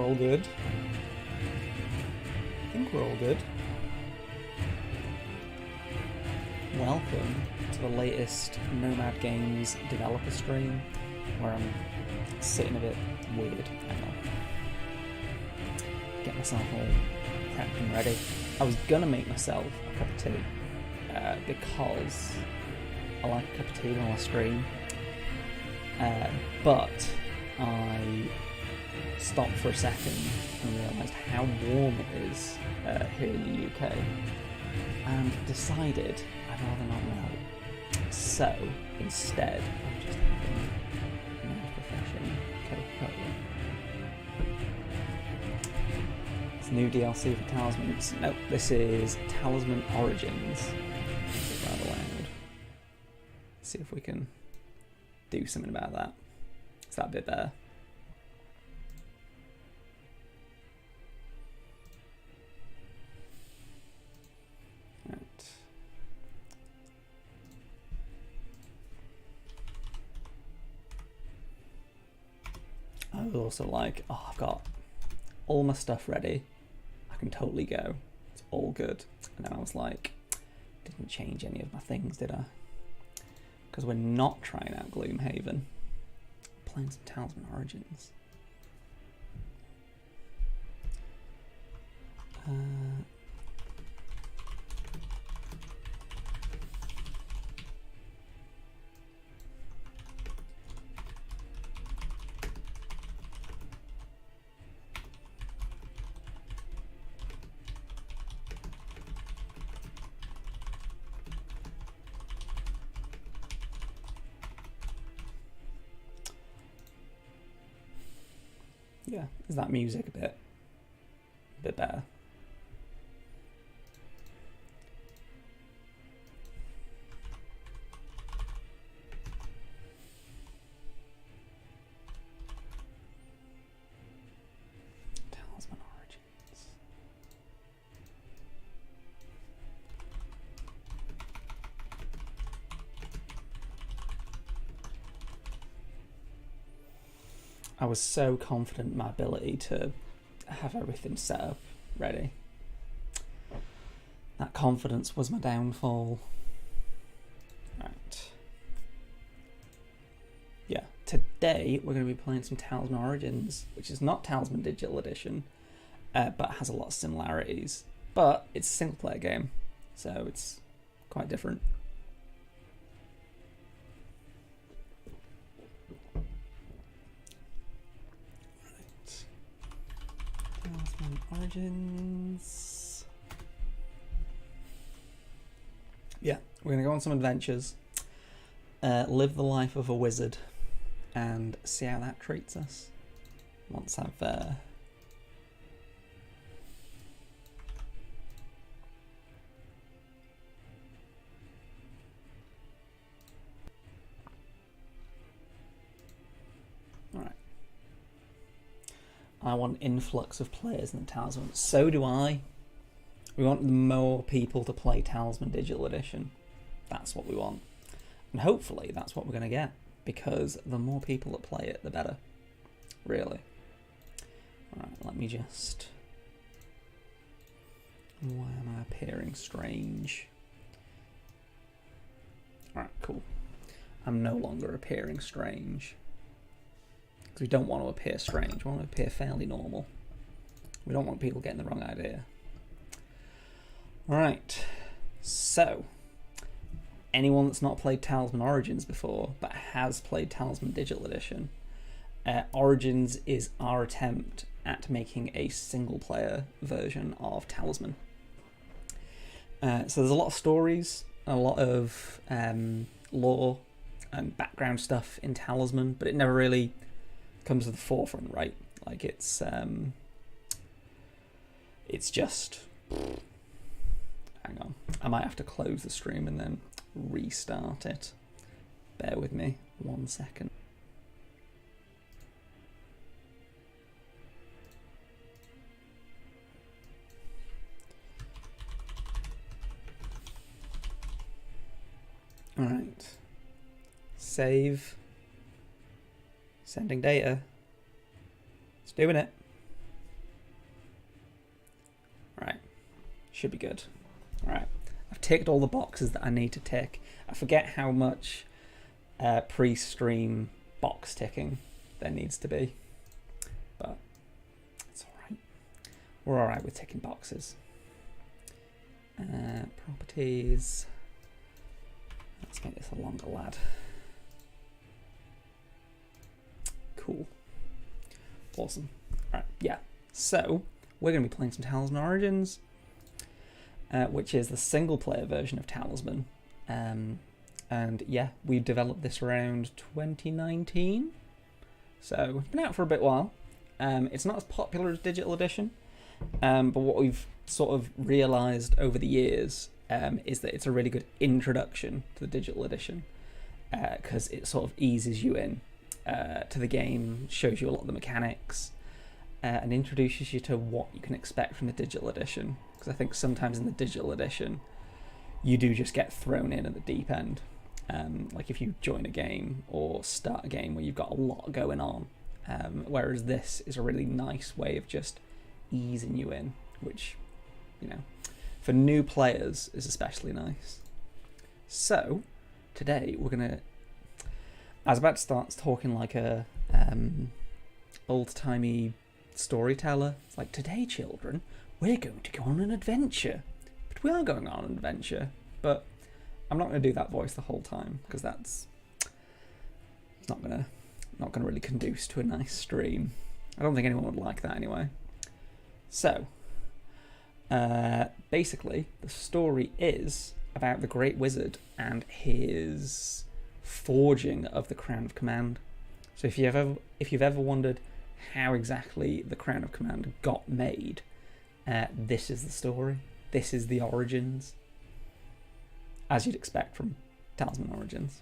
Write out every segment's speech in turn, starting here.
all good. I think we're all good. Welcome to the latest Nomad Games developer stream, where I'm sitting a bit weird. Hang on. Get myself all prepped and ready. I was gonna make myself a cup of tea, because I like a cup of tea while I stream. But I stopped for a second and realised how warm it is here in the UK, and decided I'd rather not know. So instead, I'm just having a nice refreshing Coca-Cola. It's new DLC for Talisman. Nope, this is Talisman Origins. It's rather loud. Let's see if we can do something about that. Is that a bit better? Right. I was also like, oh, I've got all my stuff ready. I can totally go. It's all good. And then I was like, didn't change any of my things, did I? Because we're not trying out Gloomhaven. Playing some Talisman Origins. Yeah, is that music a bit better? Talisman Origins. I was so confident in my ability to have everything set up ready. That confidence was my downfall. Right. Yeah, today we're going to be playing some Talisman Origins, which is not Talisman Digital Edition, but has a lot of similarities. But it's a single player game, so it's quite different. Talisman Origins. Yeah, we're going to go on some adventures, live the life of a wizard, and see how that treats us. Once I've Alright. I want influx of players in the Talisman. So do I. We want more people to play Talisman Digital Edition. That's what we want. And hopefully that's what we're going to get, because the more people that play it, the better. Really. Alright, let me just... Why am I appearing strange? Alright, cool. I'm no longer appearing strange. Because we don't want to appear strange. We want to appear fairly normal. We don't want people getting the wrong idea. Alright, so anyone that's not played Talisman Origins before but has played Talisman Digital Edition, Origins is our attempt at making a single player version of Talisman. So there's a lot of stories, a lot of lore and background stuff in Talisman, but it never really comes to the forefront, right? Like it's just... Hang on, I might have to close the stream and then restart it. Bear with me 1 second. All right, save, sending data. It's doing it. Should be good. All right. I've ticked all the boxes that I need to tick. I forget how much pre-stream box ticking there needs to be, but it's all right. We're all right with ticking boxes. Properties. Let's make this a longer lad. Cool. Awesome. All right, yeah. So we're going to be playing some Talisman Origins, which is the single-player version of Talisman. And yeah, we developed this around 2019, so it's been out for a bit while. It's not as popular as Digital Edition, but what we've sort of realised over the years is that it's a really good introduction to the Digital Edition, because it sort of eases you in to the game, shows you a lot of the mechanics, and introduces you to what you can expect from the Digital Edition. Because I think sometimes in the Digital Edition, you do just get thrown in at the deep end. Like if you join a game or start a game where you've got a lot going on, whereas this is a really nice way of just easing you in, which, you know, for new players is especially nice. So today we're gonna, I was about to start talking like a old-timey storyteller. It's like, today children, we're going to go on an adventure. But we are going on an adventure, but I'm not going to do that voice the whole time, because that's not gonna really conduce to a nice stream. I don't think anyone would like that anyway. So, basically, the story is about the Great Wizard and his forging of the Crown of Command. So if you've ever wondered how exactly the Crown of Command got made, this is the story. This is the origins, as you'd expect from Talisman Origins.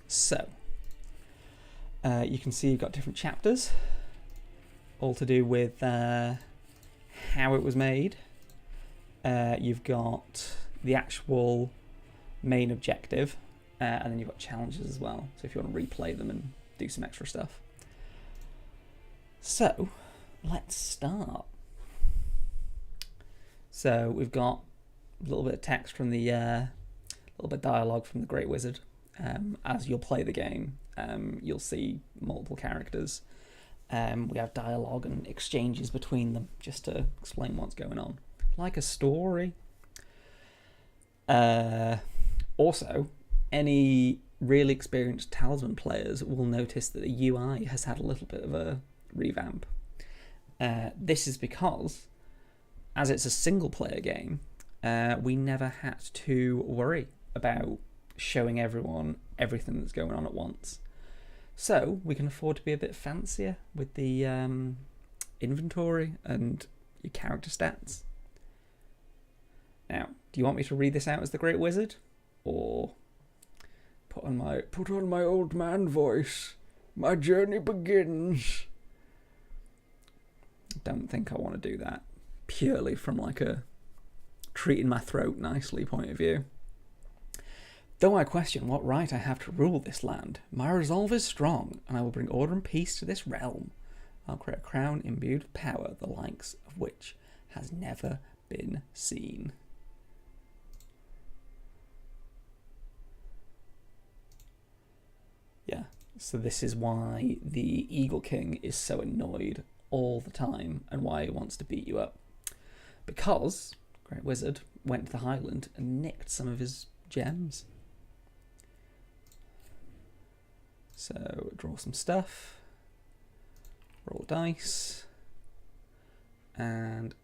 So, you can see you've got different chapters, all to do with how it was made. You've got the actual main objective, and then you've got challenges as well, so if you want to replay them and do some extra stuff. So, let's start. So we've got a little bit of text from the, little bit of dialogue from the Great Wizard. As you'll play the game, you'll see multiple characters. We have dialogue and exchanges between them just to explain what's going on, like a story. Also, any really experienced Talisman players will notice that the UI has had a little bit of a revamp. This is because, as it's a single player game, we never had to worry about showing everyone everything that's going on at once. So we can afford to be a bit fancier with the inventory and your character stats. Now, do you want me to read this out as the Great Wizard, or put on my old man voice? My journey begins. Don't think I want to do that, purely from like a treating my throat nicely point of view. Though I question what right I have to rule this land, my resolve is strong, and I will bring order and peace to this realm. I'll create a crown imbued with power, the likes of which has never been seen. Yeah, so this is why the Eagle King is so annoyed all the time, and why he wants to beat you up. Because Great Wizard went to the Highland and nicked some of his gems. So, draw some stuff, roll dice, and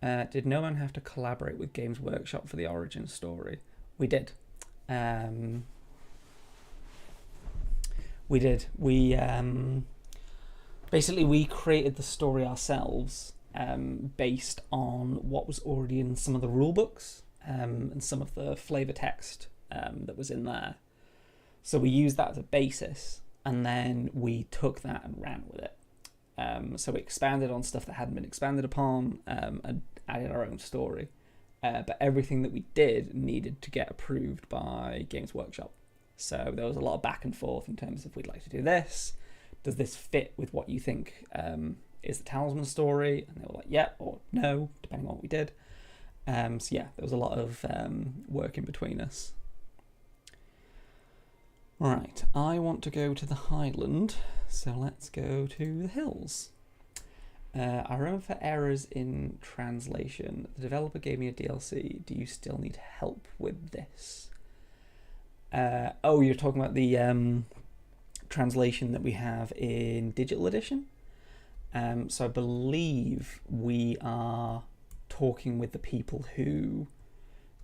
did no one have to collaborate with Games Workshop for the origin story? We did. We basically we created the story ourselves, based on what was already in some of the rule books, and some of the flavor text that was in there. So we used that as a basis, and then we took that and ran with it. So we expanded on stuff that hadn't been expanded upon, and added our own story. But everything that we did needed to get approved by Games Workshop. So there was a lot of back and forth in terms of, we'd like to do this. Does this fit with what you think is the Talisman story? And they were like, yeah or no, depending on what we did. So yeah, there was a lot of work in between us. Right, I want to go to the Highland, so let's go to the hills. I remember for errors in translation, the developer gave me a DLC. Do you still need help with this? Oh, you're talking about the translation that we have in digital edition? So I believe we are talking with the people who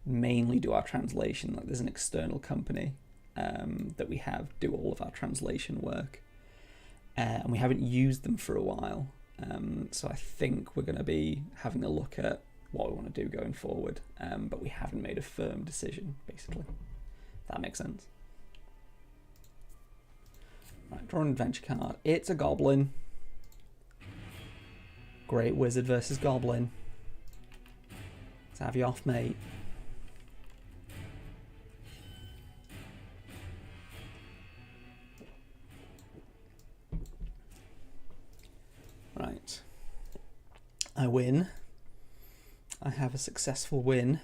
mainly do our translation. Like, there's an external company that we have do all of our translation work, and we haven't used them for a while. So I think we're going to be having a look at what we want to do going forward, but we haven't made a firm decision, basically. If that makes sense. Right, draw an adventure card. It's a goblin. Great wizard versus goblin. Let's have you off, mate. Right. I win. I have a successful win.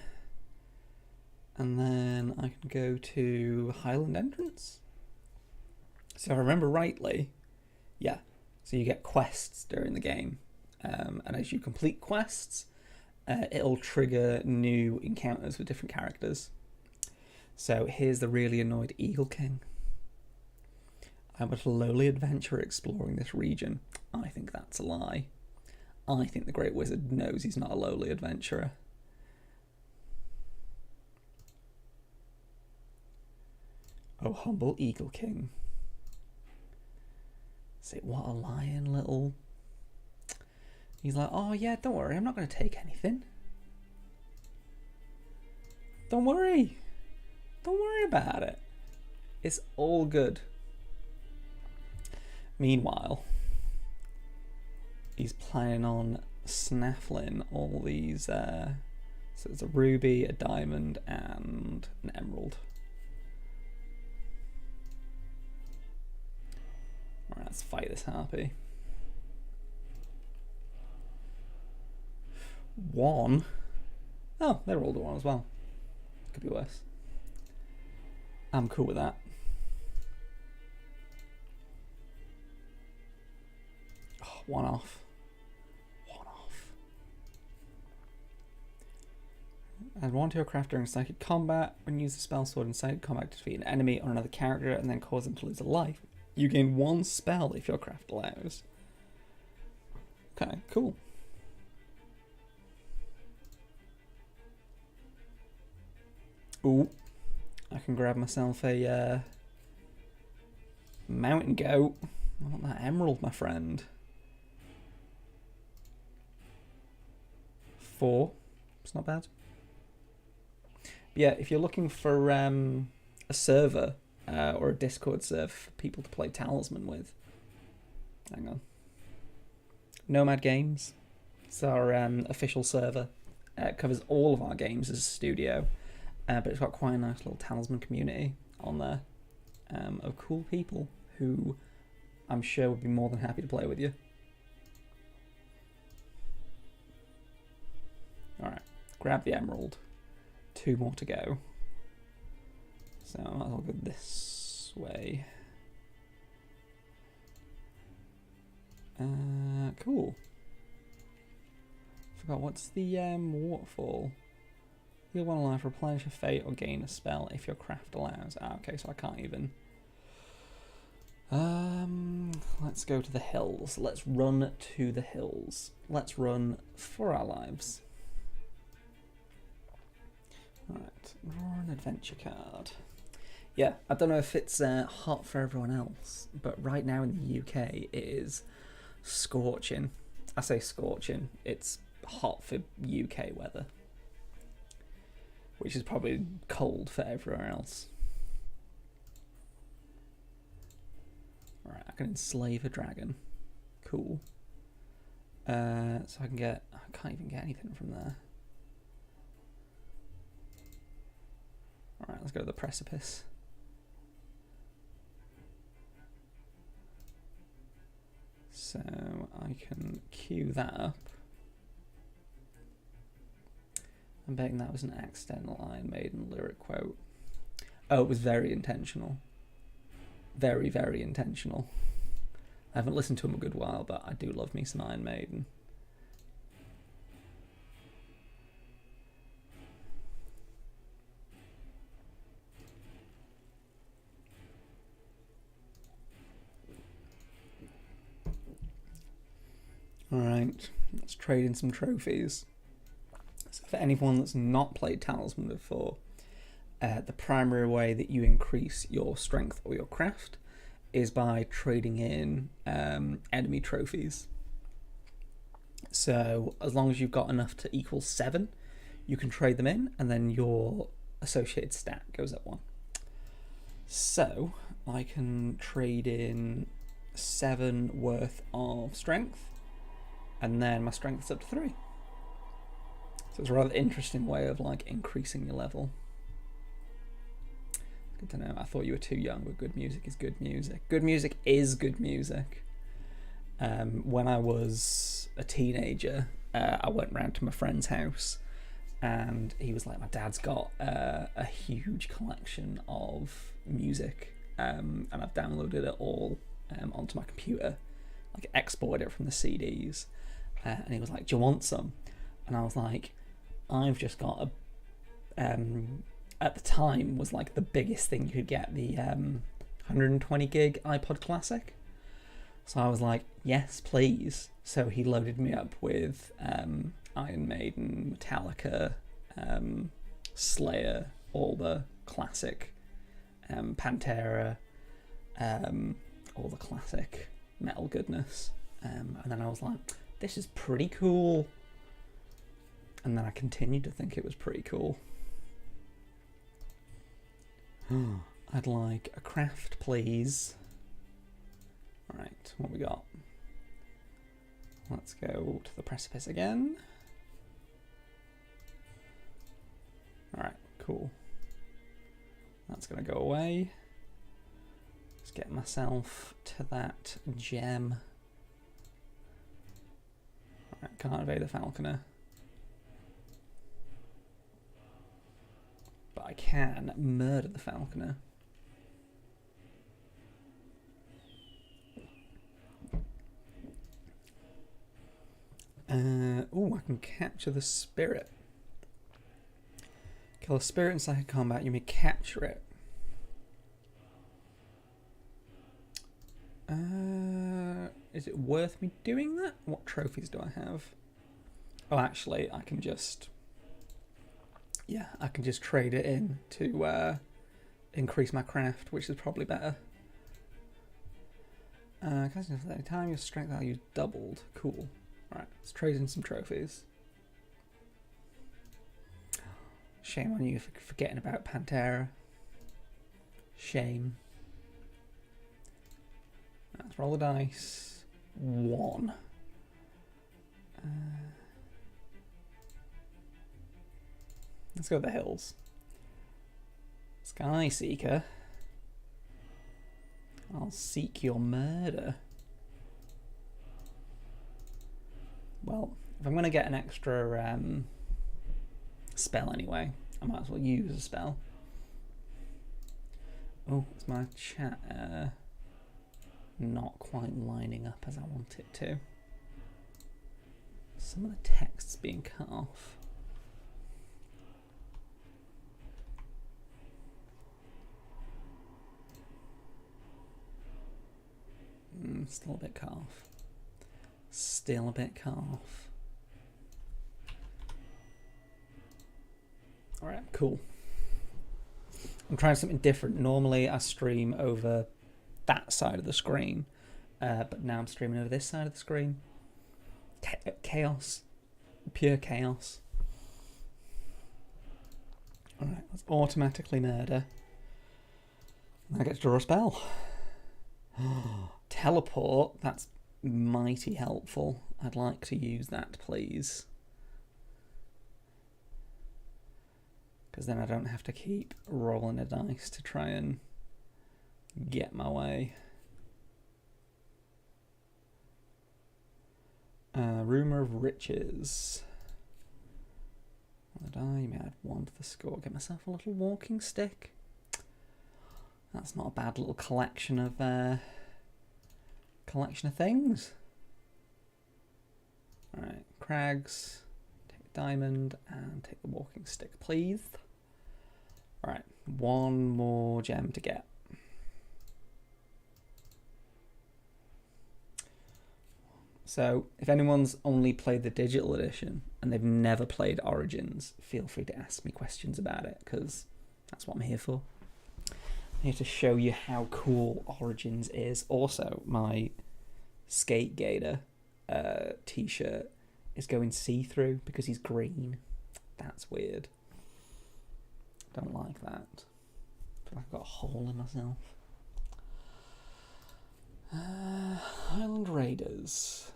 And then I can go to Highland Entrance. So if I remember rightly, yeah. So you get quests during the game. And as you complete quests, it'll trigger new encounters with different characters. So here's the really annoyed Eagle King. I'm but a lowly adventurer exploring this region. I think that's a lie. I think the Great Wizard knows he's not a lowly adventurer. Oh, humble Eagle King. Say, what a lion little... He's like, oh yeah, don't worry, I'm not going to take anything. Don't worry. Don't worry about it. It's all good. Meanwhile, he's planning on snaffling all these, so it's a ruby, a diamond, and an emerald. Alright, let's fight this harpy. 1. Oh, they rolled a 1 as well. Could be worse. I'm cool with that. Oh, 1 off. 1 off. Add 1 to your craft during psychic combat. When you use the spell sword in psychic combat to defeat an enemy or another character and then cause them to lose a life, you gain 1 spell if your craft allows. Okay, cool. Ooh, I can grab myself a mountain goat. I want that emerald, my friend. 4, it's not bad. But yeah, if you're looking for a server or a Discord server for people to play Talisman with, hang on. Nomad Games, it's our official server. It covers all of our games as a studio. But it's got quite a nice little Talisman community on there of cool people who I'm sure would be more than happy to play with you. Alright, grab the emerald. 2 more to go. So I might as well go this way. Cool. Forgot, what's the waterfall? Heal 1 life, replenish a fate, or gain a spell if your craft allows. Ah, okay, so I can't even. Let's go to the hills. Let's run to the hills. Let's run for our lives. Alright, draw an adventure card. Yeah, I don't know if it's hot for everyone else, but right now in the UK it is scorching. I say scorching, it's hot for UK weather, which is probably cold for everywhere else. Alright, I can enslave a dragon. Cool. So I can get... I can't even get anything from there. Alright, let's go to the precipice. So I can cue that up. I'm betting that was an accidental Iron Maiden lyric quote. Oh, it was very intentional. Very, very intentional. I haven't listened to him a good while, but I do love me some Iron Maiden. Alright, let's trade in some trophies. So for anyone that's not played Talisman before, the primary way that you increase your strength or your craft is by trading in enemy trophies. So as long as you've got enough to equal 7, you can trade them in, and then your associated stat goes up 1. So I can trade in 7 worth of strength, and then my strength is up to 3. So it's a rather interesting way of like increasing your level. Good to know. I thought you were too young, but good music is good music. Good music is good music. When I was a teenager, I went round to my friend's house, and he was like, my dad's got a huge collection of music, and I've downloaded it all onto my computer, like exported it from the CDs. And he was like, do you want some? And I was like, I've just got at the time was like the biggest thing you could get, the 120 gig iPod Classic. So I was like, yes, please. So he loaded me up with Iron Maiden, Metallica, Slayer, all the classic, Pantera, all the classic metal goodness. And then I was like, this is pretty cool. And then I continued to think it was pretty cool. I'd like a craft, please. Alright, what we got? Let's go to the precipice again. Alright, cool. That's going to go away. Let's get myself to that gem. Alright, can't evade the falconer. But I can murder the falconer. Oh, I can capture the spirit. Kill a spirit in psychic combat, you may capture it. Is it worth me doing that? What trophies do I have? Oh, actually, I can just... Yeah, I can just trade it in to increase my craft, which is probably better. At any time, your strength value is doubled. Cool. Alright, let's trade in some trophies. Shame on you for forgetting about Pantera. Shame. Let's roll the dice. 1. Let's go to the hills. Sky Seeker. I'll seek your murder. Well, if I'm going to get an extra spell anyway, I might as well use a spell. Oh, is my chat not quite lining up as I want it to? Some of the text's being cut off. Still a bit cut off. Still a bit cut off. Alright, cool. I'm trying something different. Normally I stream over that side of the screen, but now I'm streaming over this side of the screen. Chaos. Pure chaos. Alright, let's automatically murder. I get to draw a spell. Teleport, that's mighty helpful. I'd like to use that, please. Because then I don't have to keep rolling a dice to try and get my way. Rumour of Riches. What did I? You may add 1 to the score. Get myself a little walking stick. That's not a bad little collection of things. Alright, Crags. Take a diamond and take the walking stick, please. Alright, 1 more gem to get. So, if anyone's only played the digital edition and they've never played Origins, feel free to ask me questions about it, because that's what I'm here for. I'm here to show you how cool Origins is. Also, my Skate Gator t-shirt is going see-through because he's green. That's weird. Don't like that. I feel like I've got a hole in myself. Highland Raiders.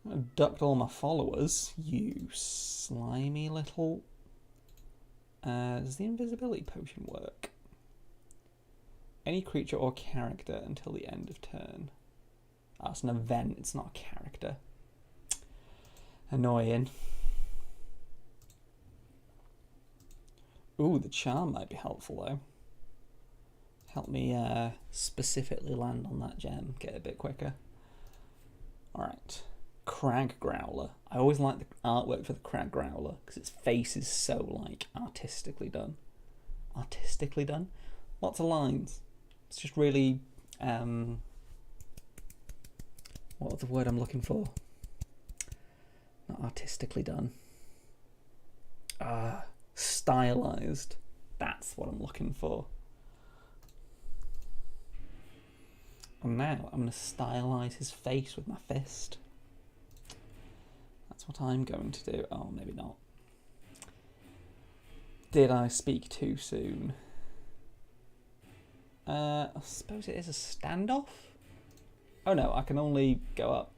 I abduct all my followers. You slimy little... does the invisibility potion work? Any creature or character until the end of turn. Oh, it's an event, it's not a character. Annoying. Ooh, the charm might be helpful though. Help me specifically land on that gem, get it a bit quicker. Alright. Crag Growler. I always like the artwork for the Crag Growler because its face is so like artistically done. Artistically done? Lots of lines. It's just really what's the word I'm looking for? Not artistically done. Stylized. That's what I'm looking for. And now I'm going to stylize his face with my fist. That's what I'm going to do. Oh, maybe not. Did I speak too soon? I suppose it is a standoff? Oh no, I can only go up.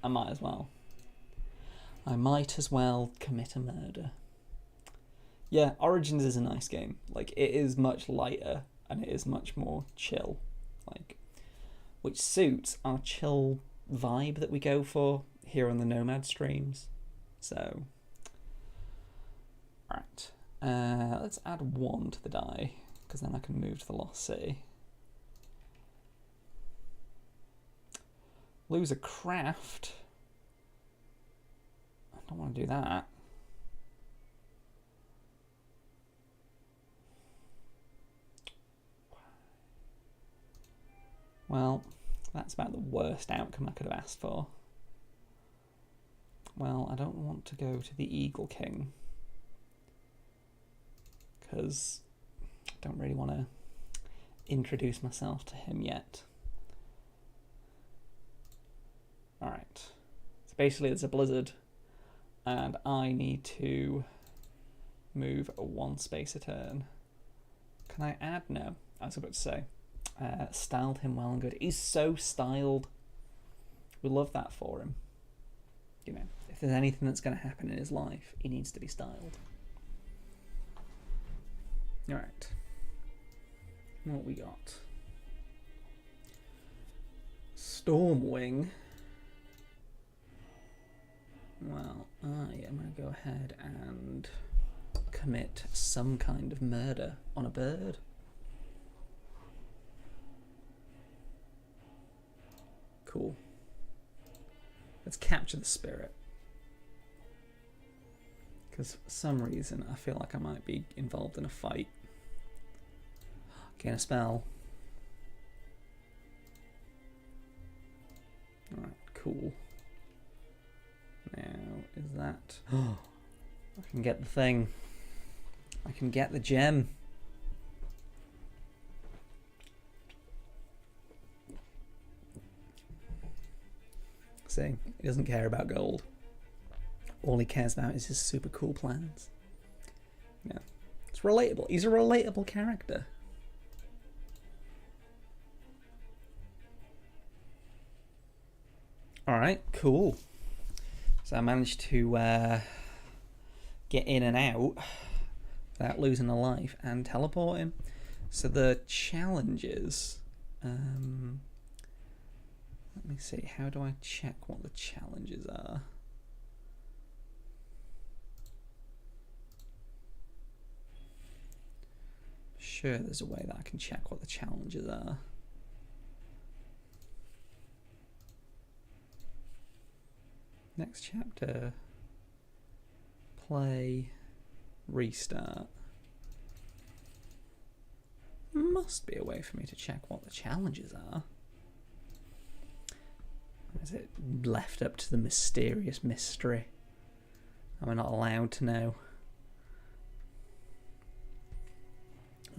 I might as well. I might as well commit a murder. Yeah, Origins is a nice game. Like, it is much lighter and it is much more chill. Like, which suits our chill vibe that we go for here on the Nomad streams. So, alright. Let's add 1 to the die, because then I can move to the Lost City. Lose a craft. I don't want to do that. Well, that's about the worst outcome I could have asked for. Well, I don't want to go to the Eagle King, because I don't really want to introduce myself to him yet. Alright, so basically it's a blizzard, and I need to move 1 space a turn. Can I add? No, I was about to say. Styled him well and good. He's so styled. We love that for him. You know, if there's anything that's going to happen in his life, he needs to be styled. Alright. What we got? Stormwing. Well, I am going to go ahead and commit some kind of murder on a bird. Cool. Let's capture the spirit. Because for some reason I feel like I might be involved in a fight. Gain a spell. Alright, cool. Now, is that... Oh, I can get the thing. I can get the gem. See, he doesn't care about gold. All he cares about is his super cool plans. Yeah, it's relatable. He's a relatable character. Alright, cool. So I managed to get in and out without losing a life and teleporting. So the challenges... Let me see, how do I check what the challenges are? Sure, there's a way that I can check what the challenges are. Next chapter, play, restart. Must be a way for me to check what the challenges are. Or is it left up to the mysterious mystery? Am I not allowed to know?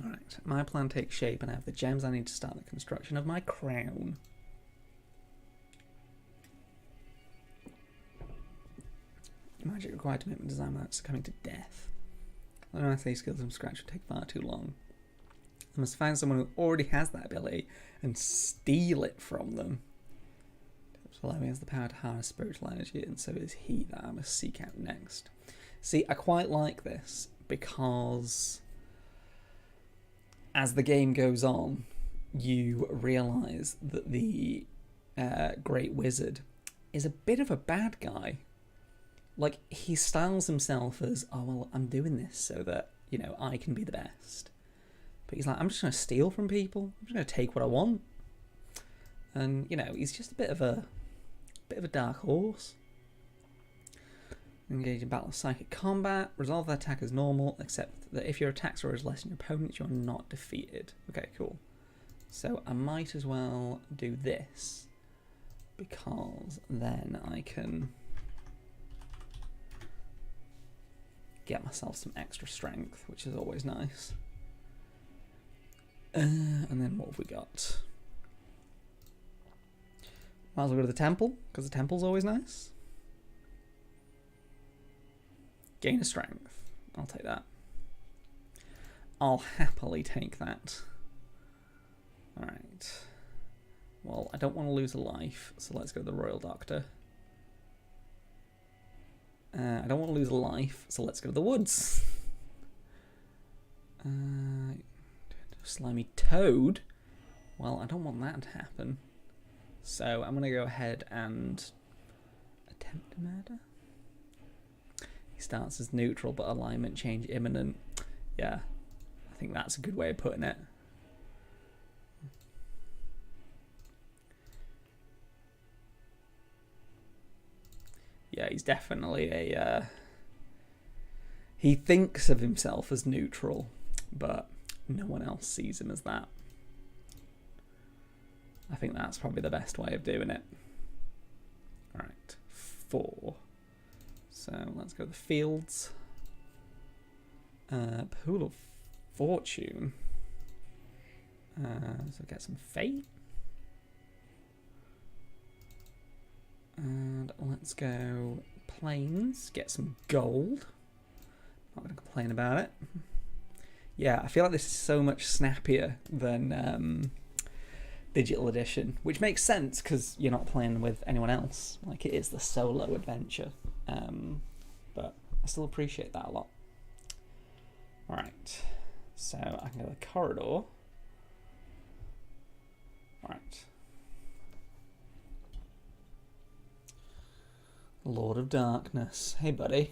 Alright, my plan takes shape and I have the gems I need to start the construction of my crown. Magic required to make my design without succumbing to death. Learning my skills from scratch would take far too long. I must find someone who already has that ability and steal it from them. He has the power to harness spiritual energy, and so is he that I must seek out next. See, I quite like this because as the game goes on, you realise that the Great Wizard is a bit of a bad guy. Like, he styles himself as, oh, well, I'm doing this so that, you know, I can be the best. But he's like, I'm just going to steal from people. I'm just going to take what I want. And, you know, he's just a bit of a dark horse. Engage in battle of psychic combat. Resolve the attack as normal, except that if your attack score is less than your opponent's, you're not defeated. Okay, cool. So I might as well do this, because then I can get myself some extra strength, which is always nice. And then what have we got? Might as well go to the temple, because the temple's always nice. Gain a strength. I'll take that. I'll happily take that. Alright. Well, I don't want to lose a life, so let's go to the Royal Doctor. I don't want to lose a life, so let's go to the woods. Slimy toad. Well, I don't want that to happen. So I'm going to go ahead and attempt a murder. He starts as neutral, but alignment change imminent. Yeah, I think that's a good way of putting it. Yeah, he's definitely a... he thinks of himself as neutral, but no one else sees him as that. I think that's probably the best way of doing it. Alright, 4. So let's go to the fields. Pool of Fortune. So get some fate. And let's go plains, get some gold. Not going to complain about it. Yeah, I feel like this is so much snappier than digital edition, which makes sense because you're not playing with anyone else. Like, it is the solo adventure. But I still appreciate that a lot. Alright, so I can go to the corridor. Alright. Lord of Darkness. Hey, buddy.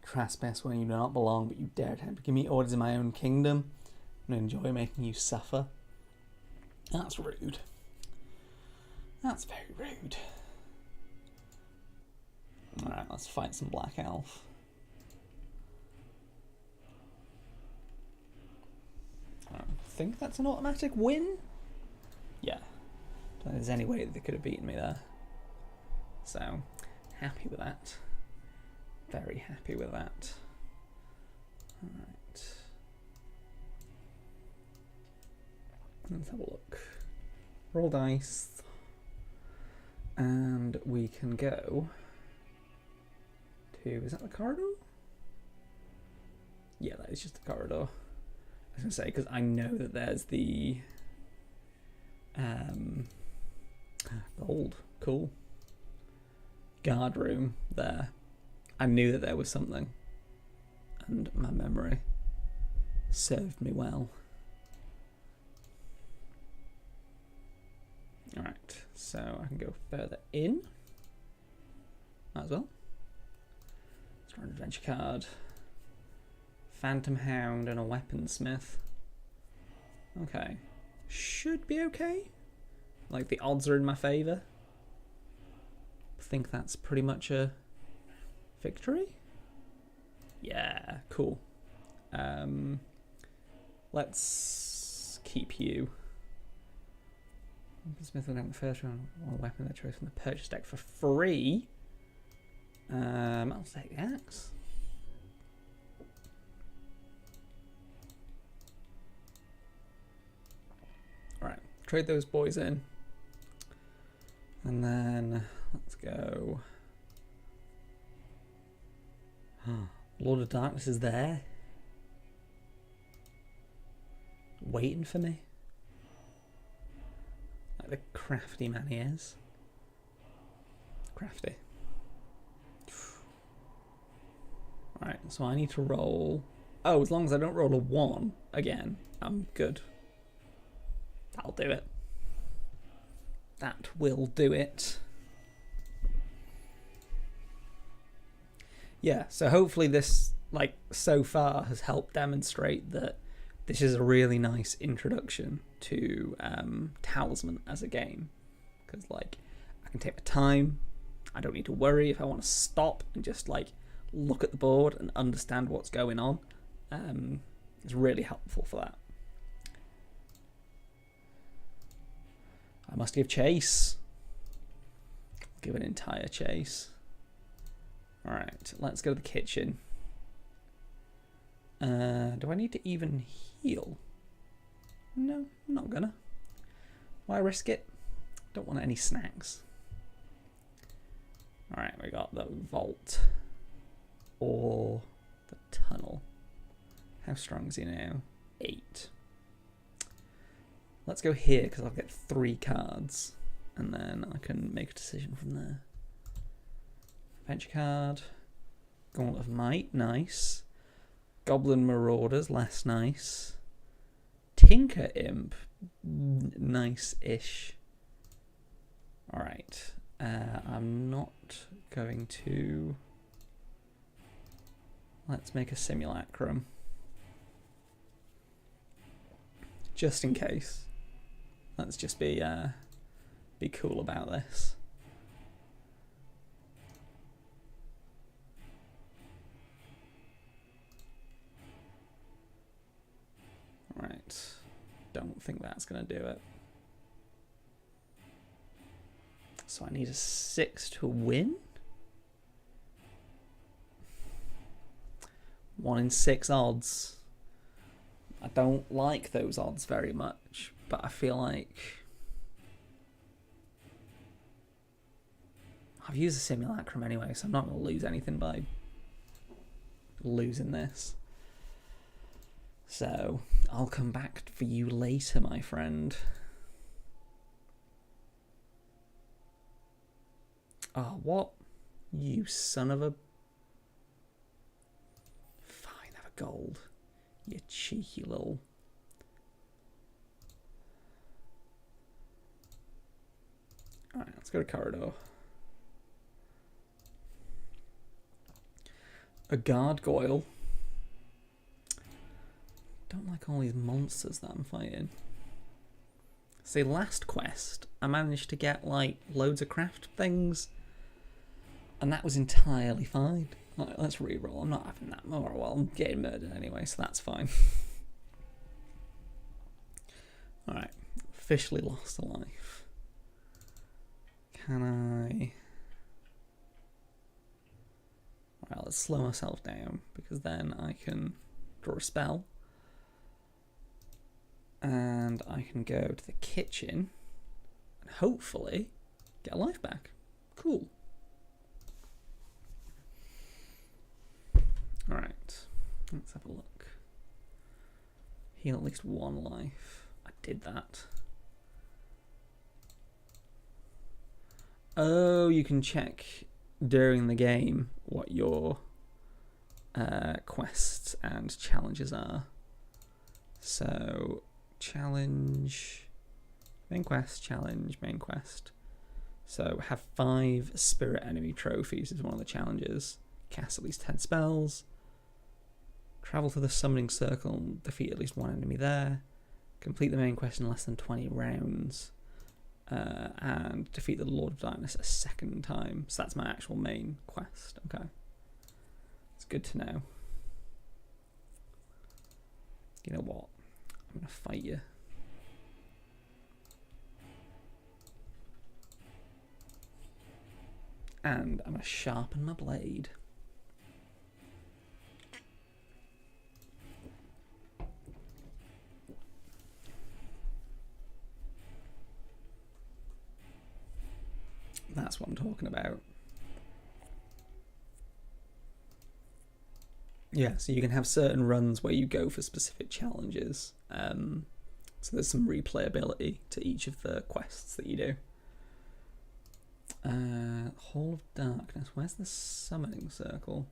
Trespass where you do not belong, but you dare to give me orders in my own kingdom and enjoy making you suffer. That's rude. That's very rude. Alright, let's fight some Black Elf. I think that's an automatic win? Yeah. Don't think there's any way that they could have beaten me there. So, happy with that. Very happy with that. Alright. Let's have a look. Roll dice. And we can go to... is that the corridor? Yeah, that is just the corridor. I was going to say, because I know that there's the... gold. Cool. Guard room there. I knew that there was something, and my memory served me well. So I can go further in. Might as well. Let's draw an adventure card. Phantom Hound and a Weaponsmith. Okay. Should be okay. Like, the odds are in my favour. I think that's pretty much a victory. Yeah, cool. Let's keep you. Smith will have the first round or weapon of choice from the purchase deck for free. I'll take the axe. Alright, trade those boys in. And then let's go. Lord of Darkness is there. Waiting for me. Like the crafty man he is. Crafty. Alright, so I need to roll. Oh, as long as I don't roll a 1 again, I'm good. That'll do it. That will do it. Yeah, so hopefully this, like, so far has helped demonstrate that this is a really nice introduction to Talisman as a game. Because, like, I can take my time. I don't need to worry if I want to stop and just, like, look at the board and understand what's going on. It's really helpful for that. I must give chase. Give an entire chase. Alright, let's go to the kitchen. Do I need to even heal? No, I'm not gonna. Why risk it? Don't want any snacks. Alright, we got the vault. Or the tunnel. How strong is he now? 8. Let's go here because I'll get 3 cards. And then I can make a decision from there. Adventure card. Gauntlet of Might, nice. Goblin Marauders, less nice. Tinker Imp, nice-ish. Alright. I'm not going to... Let's make a simulacrum. Just in case. Let's just be cool about this. Right. Don't think that's going to do it. So I need a 6 to win. 1 in 6 odds. I don't like those odds very much, but I feel like I've used a simulacrum anyway, so I'm not going to lose anything by losing this. So I'll come back for you later, my friend. Oh, what? You son of a... Fine, have a gold. You cheeky little... Alright, let's go to corridor. A gargoyle. Don't like all these monsters that I'm fighting. See, last quest, I managed to get, like, loads of craft things. And that was entirely fine. Right, let's reroll. I'm not having that more. Well, I'm getting murdered anyway, so that's fine. Alright. Officially lost a life. Can I... Alright, let's slow myself down, because then I can draw a spell. And I can go to the kitchen and hopefully get a life back. Cool. Alright, let's have a look. Heal at least 1 life. I did that. Oh, you can check during the game what your quests and challenges are. So... Challenge, main quest, challenge, main quest. So have 5 spirit enemy trophies is one of the challenges. Cast at least 10 spells. Travel to the summoning circle and defeat at least one enemy there. Complete the main quest in less than 20 rounds. And defeat the Lord of Darkness a 2nd time. So that's my actual main quest. Okay. It's good to know. You know what? I'm going to fight you. And I'm going to sharpen my blade. That's what I'm talking about. Yeah, so you can have certain runs where you go for specific challenges. So there's some replayability to each of the quests that you do. Hall of Darkness. Where's the summoning circle?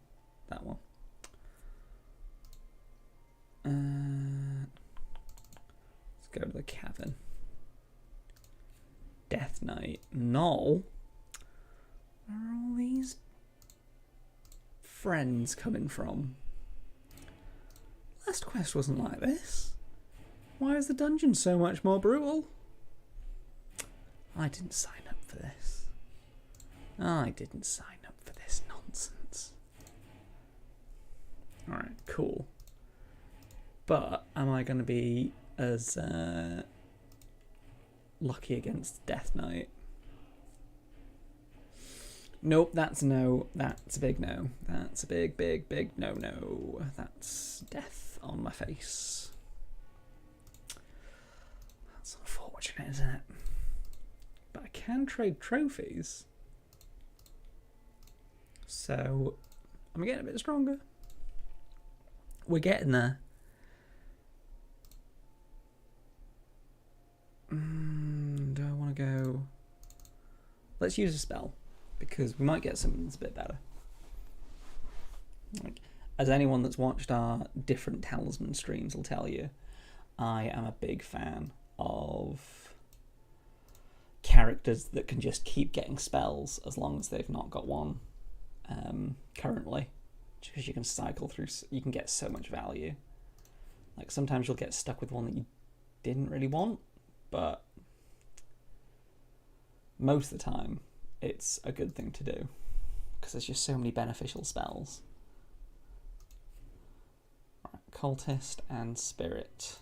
That one. Let's go to the cavern. Death Knight. Null. Where are all these friends coming from? Last quest wasn't like this. Why is the dungeon so much more brutal? I didn't sign up for this. I didn't sign up for this nonsense. Alright, cool. But am I going to be as lucky against Death Knight? Nope, that's no. That's a big no. That's a big, big, big no. That's death on my face. That's unfortunate, isn't it? But I can trade trophies. So I'm getting a bit stronger. We're getting there. Do I want to go? Let's use a spell, because we might get something that's a bit better. Like, as anyone that's watched our different Talisman streams will tell you, I am a big fan of characters that can just keep getting spells as long as they've not got one currently. Because you can cycle through, you can get so much value. Like, sometimes you'll get stuck with one that you didn't really want, but most of the time it's a good thing to do because there's just so many beneficial spells. Right, Cultist and Spirit.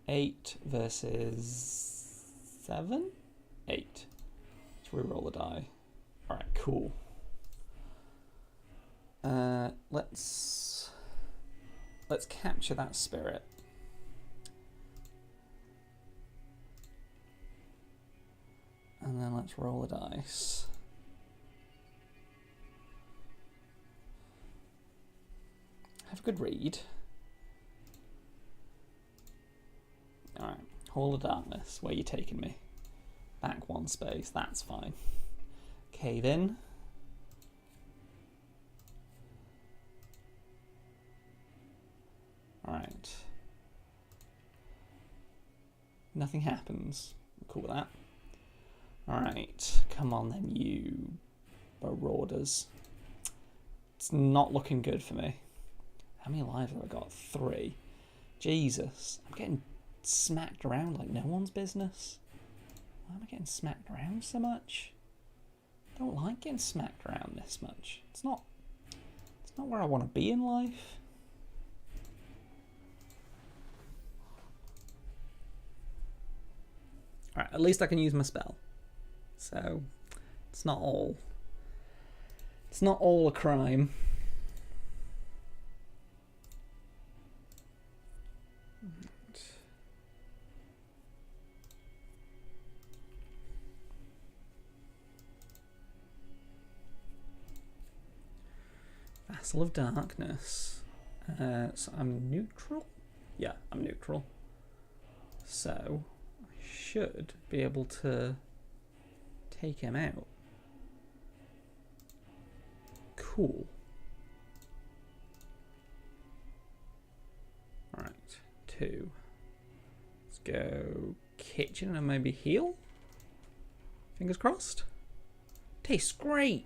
Eight versus 7? 8. So we roll a die. Alright, cool. Let's capture that spirit. And then let's roll a dice. Have a good read. Alright, Hall of Darkness, where you taking me? Back one space, that's fine. Cave in. Alright. Nothing happens. I'm cool with that. Alright, come on then, you marauders. It's not looking good for me. How many lives have I got? 3. Jesus, I'm getting smacked around like no one's business. Why am I getting smacked around so much? I don't like getting smacked around this much. It's not where I want to be in life. Alright, at least I can use my spell. So it's not all a crime. Vassal of Darkness. So I'm neutral? Yeah, I'm neutral. So I should be able to take him out. Cool. 2. Let's go kitchen and maybe heal. Fingers crossed. Tastes great.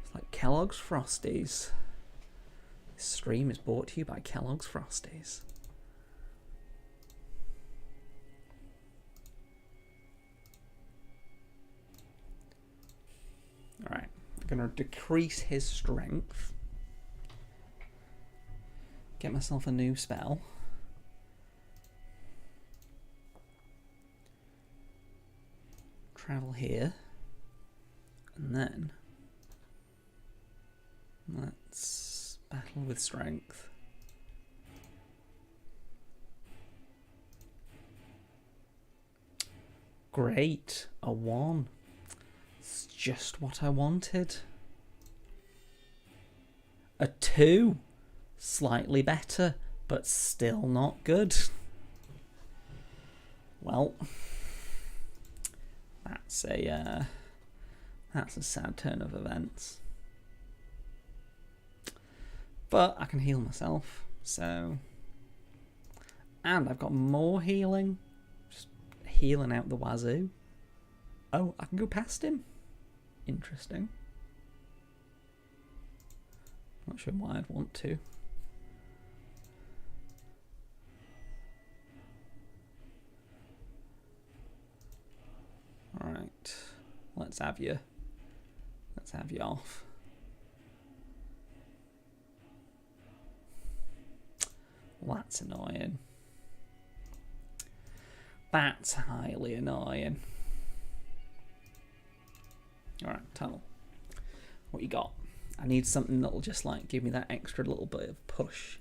It's like Kellogg's Frosties. This stream is brought to you by Kellogg's Frosties. Alright, I'm going to decrease his strength. Get myself a new spell. Travel here. And then let's battle with strength. Great, a 1. It's just what I wanted. A 2. Slightly better, but still not good. Well, that's a sad turn of events. But I can heal myself, so... And I've got more healing. Just healing out the wazoo. Oh, I can go past him. Interesting. Not sure why I'd want to. Alright, let's have you off. Well, that's annoying. That's highly annoying. Alright, Tunnel. What you got? I need something that'll just like give me that extra little bit of push.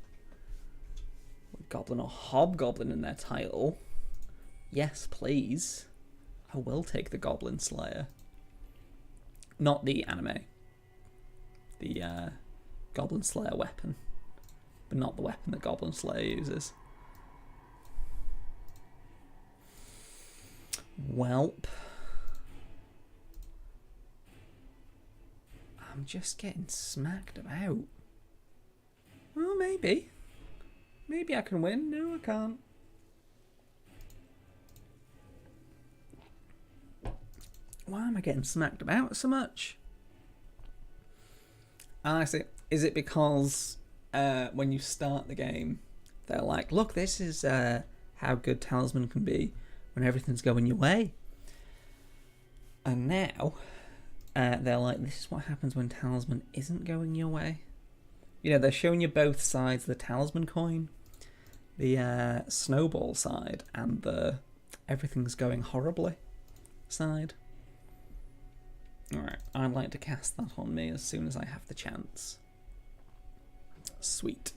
Goblin or Hobgoblin in their title. Yes, please. I will take the Goblin Slayer. Not the anime. The Goblin Slayer weapon. But not the weapon that Goblin Slayer uses. Welp. I'm just getting smacked about. Well, maybe. Maybe I can win. No, I can't. Why am I getting smacked about so much? I see. Is it because when you start the game, they're like, look, this is how good Talisman can be when everything's going your way. And now, they're like, this is what happens when Talisman isn't going your way. You know, they're showing you both sides of the Talisman coin. The snowball side and the everything's going horribly side. Alright, I'd like to cast that on me as soon as I have the chance. Sweet.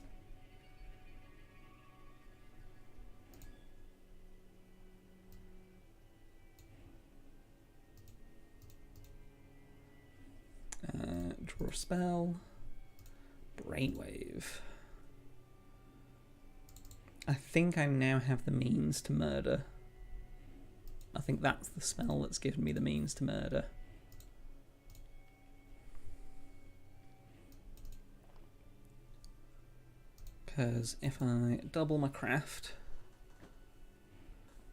Draw a spell. Brainwave. I think I now have the means to murder. I think that's the spell that's given me the means to murder. Because if I double my craft,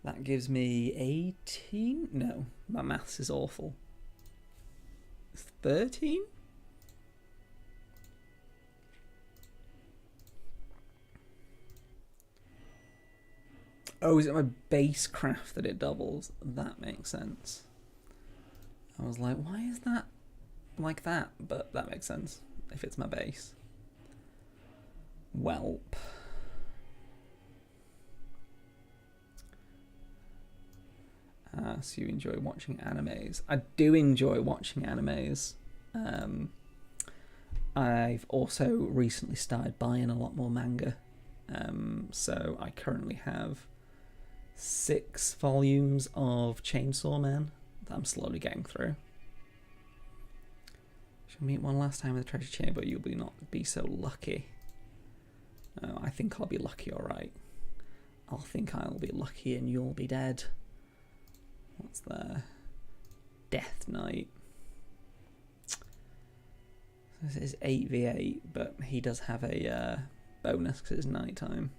that gives me 18? No, my maths is awful. 13? Oh, is it my base craft that it doubles? That makes sense. I was like, why is that like that? But that makes sense if it's my base. Welp. So you enjoy watching animes. I do enjoy watching animes. I've also recently started buying a lot more manga. So I currently have 6 volumes of Chainsaw Man that I'm slowly getting through. Shall meet one last time in the treasure chamber, you'll not be so lucky. Oh, I think I'll be lucky, alright. I'll think I'll be lucky and you'll be dead. What's there? Death Knight. This is 8v8, but he does have a bonus because it's nighttime.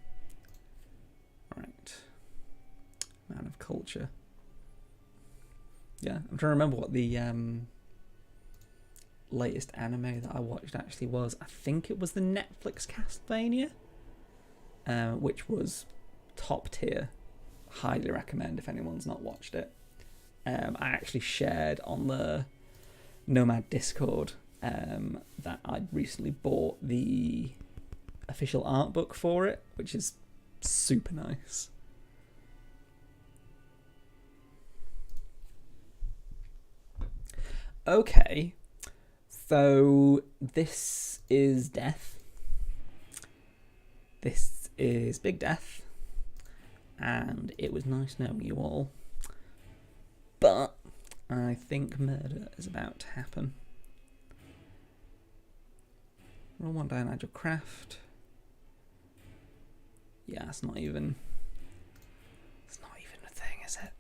Man of culture. Yeah, I'm trying to remember what the latest anime that I watched actually was. I think it was the Netflix Castlevania, which was top tier. Highly recommend if anyone's not watched it. I actually shared on the Nomad Discord that I'd recently bought the official art book for it, which is super nice. Okay, so this is Death. This is Big Death. And it was nice knowing you all. But I think murder is about to happen. Roll one down, add your craft. Yeah, it's not even a thing, is it?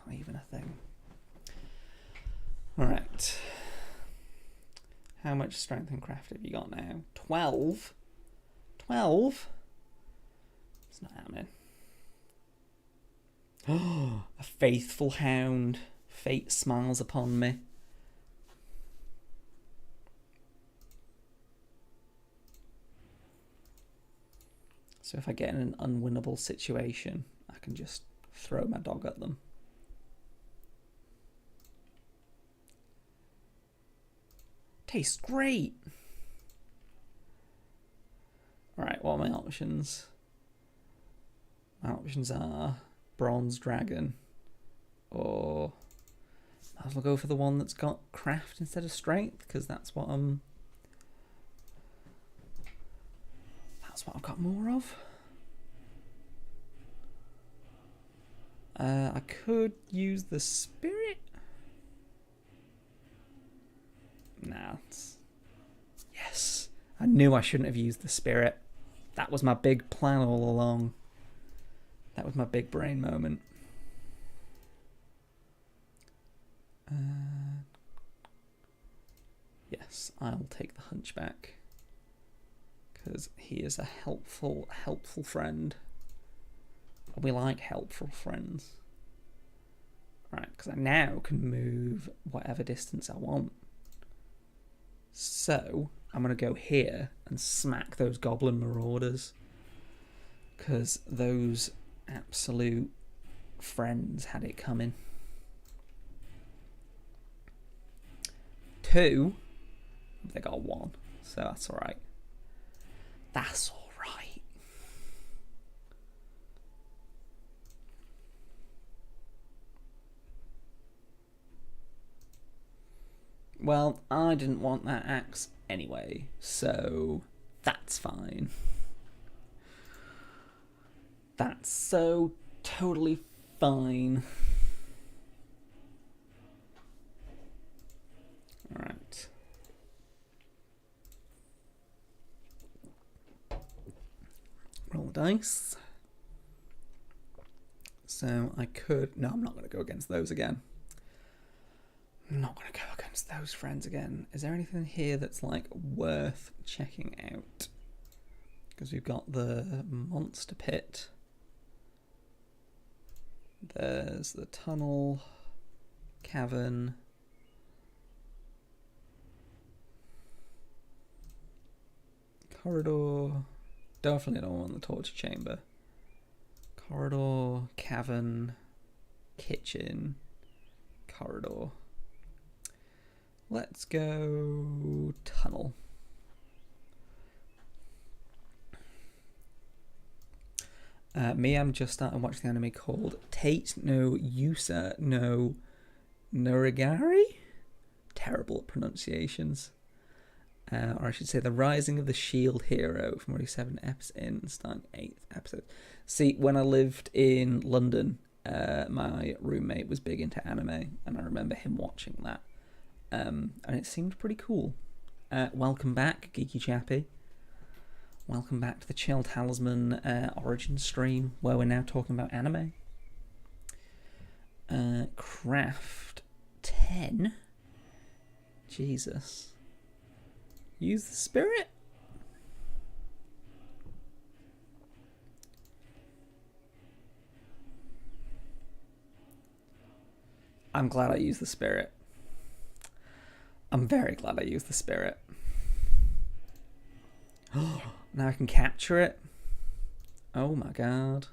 Not even a thing. Alright. How much strength and craft have you got now? 12? 12? It's not happening. Oh, a faithful hound. Fate smiles upon me. So if I get in an unwinnable situation, I can just throw my dog at them. Tastes great. Alright, what are my options? My options are Bronze Dragon, or might as well go for the one that's got craft instead of strength, because that's what I've got more of. I could use the spirit. Nah. Yes. I knew I shouldn't have used the spirit. That was my big plan all along. That was my big brain moment. Yes, I'll take the Hunchback. Because he is a helpful friend. We like helpful friends. Right, because I now can move whatever distance I want. So, I'm going to go here and smack those Goblin Marauders. Because those absolute friends had it coming. 2. They got 1. So that's alright. That's alright. Well, I didn't want that axe anyway, so that's fine. That's so totally fine. Alright. Roll the dice. So I could... No, I'm not going to go against those again. I'm not going to go against those friends again. Is there anything here that's, like, worth checking out? Because we've got the monster pit. There's the tunnel, cavern. Corridor. Definitely don't want the torture chamber. Corridor, cavern, kitchen, corridor. Let's go tunnel. I'm just starting watching the anime called Tate no Yusa no Norigari? Terrible at pronunciations. Or I should say The Rising of the Shield Hero from already 7 episodes in, starting 8th episode. See, when I lived in London, my roommate was big into anime, and I remember him watching that. And it seemed pretty cool. Welcome back, Geeky Chappy. Welcome back to the Chill Talisman Origins stream, where we're now talking about anime. Craft 10. Jesus. Use the spirit. I'm glad I used the spirit. I'm very glad I used the spirit. Now I can capture it. Oh my god.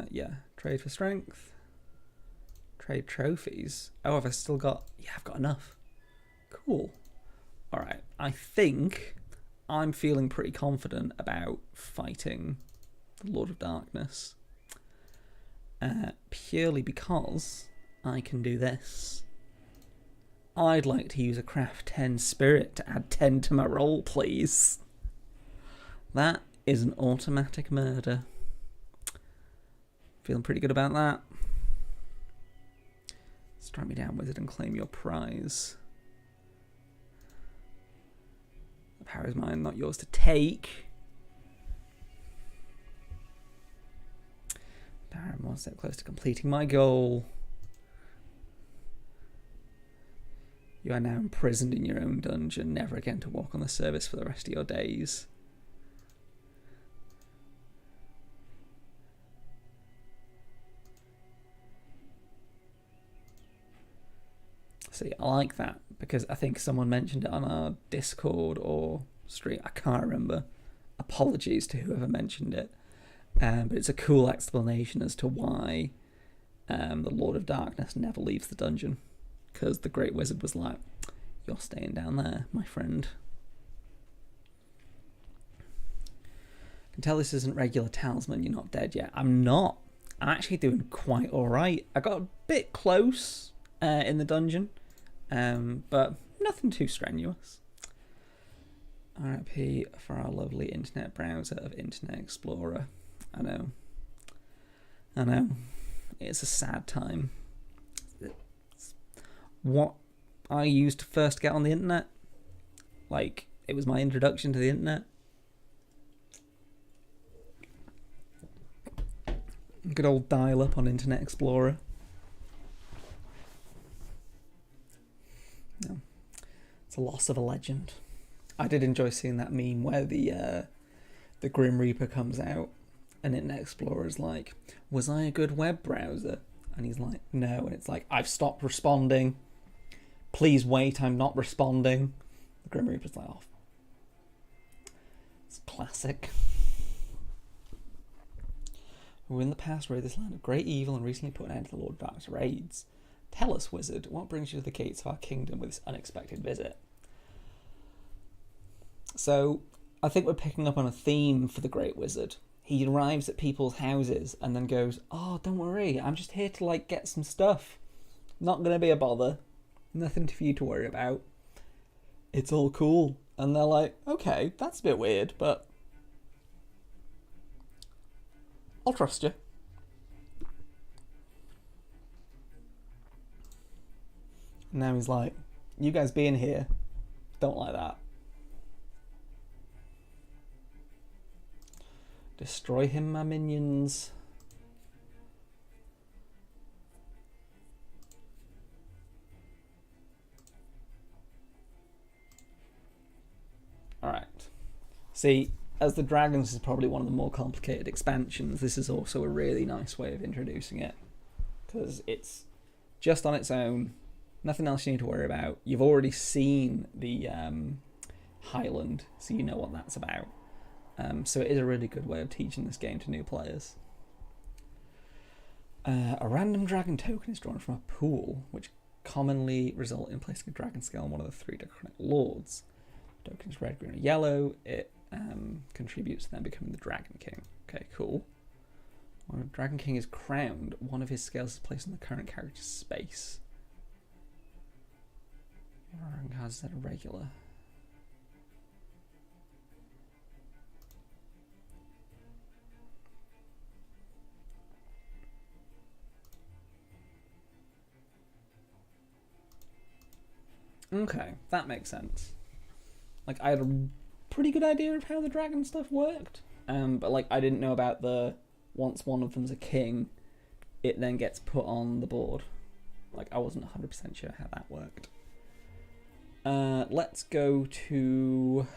Yeah, trade for strength. Trade trophies. Oh, have I still got... Yeah, I've got enough. Cool. Alright, I think I'm feeling pretty confident about fighting the Lord of Darkness. Purely because I can do this. I'd like to use a craft 10 spirit to add 10 to my roll, please. That is an automatic murder. Feeling pretty good about that. Strike me down, wizard, and claim your prize. The power is mine, not yours to take. Power, I'm one step close to completing my goal. You are now imprisoned in your own dungeon, never again to walk on the surface for the rest of your days. See, I like that because I think someone mentioned it on our Discord or stream. I can't remember. Apologies to whoever mentioned it. But it's a cool explanation as to why the Lord of Darkness never leaves the dungeon. Because the Great Wizard was like, you're staying down there, my friend. I can tell this isn't regular Talisman, you're not dead yet. I'm not. I'm actually doing quite alright. I got a bit close in the dungeon, but nothing too strenuous. RIP for our lovely internet browser of Internet Explorer. I know. It's a sad time. What I used to first get on the internet, like, it was my introduction to the internet. Good old dial-up on Internet Explorer. No, it's a loss of a legend. I did enjoy seeing that meme where the Grim Reaper comes out and Internet Explorer's like, was I a good web browser? And he's like, no. And it's like, I've stopped responding. Please wait, I'm not responding. The Grim Reaper's like, oh. It's classic. Who in the past raided this land of great evil and recently put an end to the Lord of Darkness raids. Tell us, wizard, what brings you to the gates of our kingdom with this unexpected visit? So, I think we're picking up on a theme for the Great Wizard. He arrives at people's houses and then goes, oh, don't worry, I'm just here to, like, get some stuff. Not going to be a bother. Nothing for you to worry about. It's all cool. And they're like, okay, that's a bit weird, but I'll trust you. And now he's like, you guys being here, don't like that. Destroy him, my minions. Alright. See, as the Dragons is probably one of the more complicated expansions, this is also a really nice way of introducing it. Because it's just on its own, nothing else you need to worry about. You've already seen the Highland, so you know what that's about. So it is a really good way of teaching this game to new players. A random dragon token is drawn from a pool, which commonly result in placing a dragon scale on one of the 3 Draconic Lords. Token is red, green, or yellow. It contributes to them becoming the Dragon King. Okay, cool. When a Dragon King is crowned, one of his scales is placed on the current character's space. Dragon cards that are regular. Okay, that makes sense. Like, I had a pretty good idea of how the dragon stuff worked, but like I didn't know about the once one of them's a king, it then gets put on the board. Like, I wasn't 100% sure how that worked. Let's go to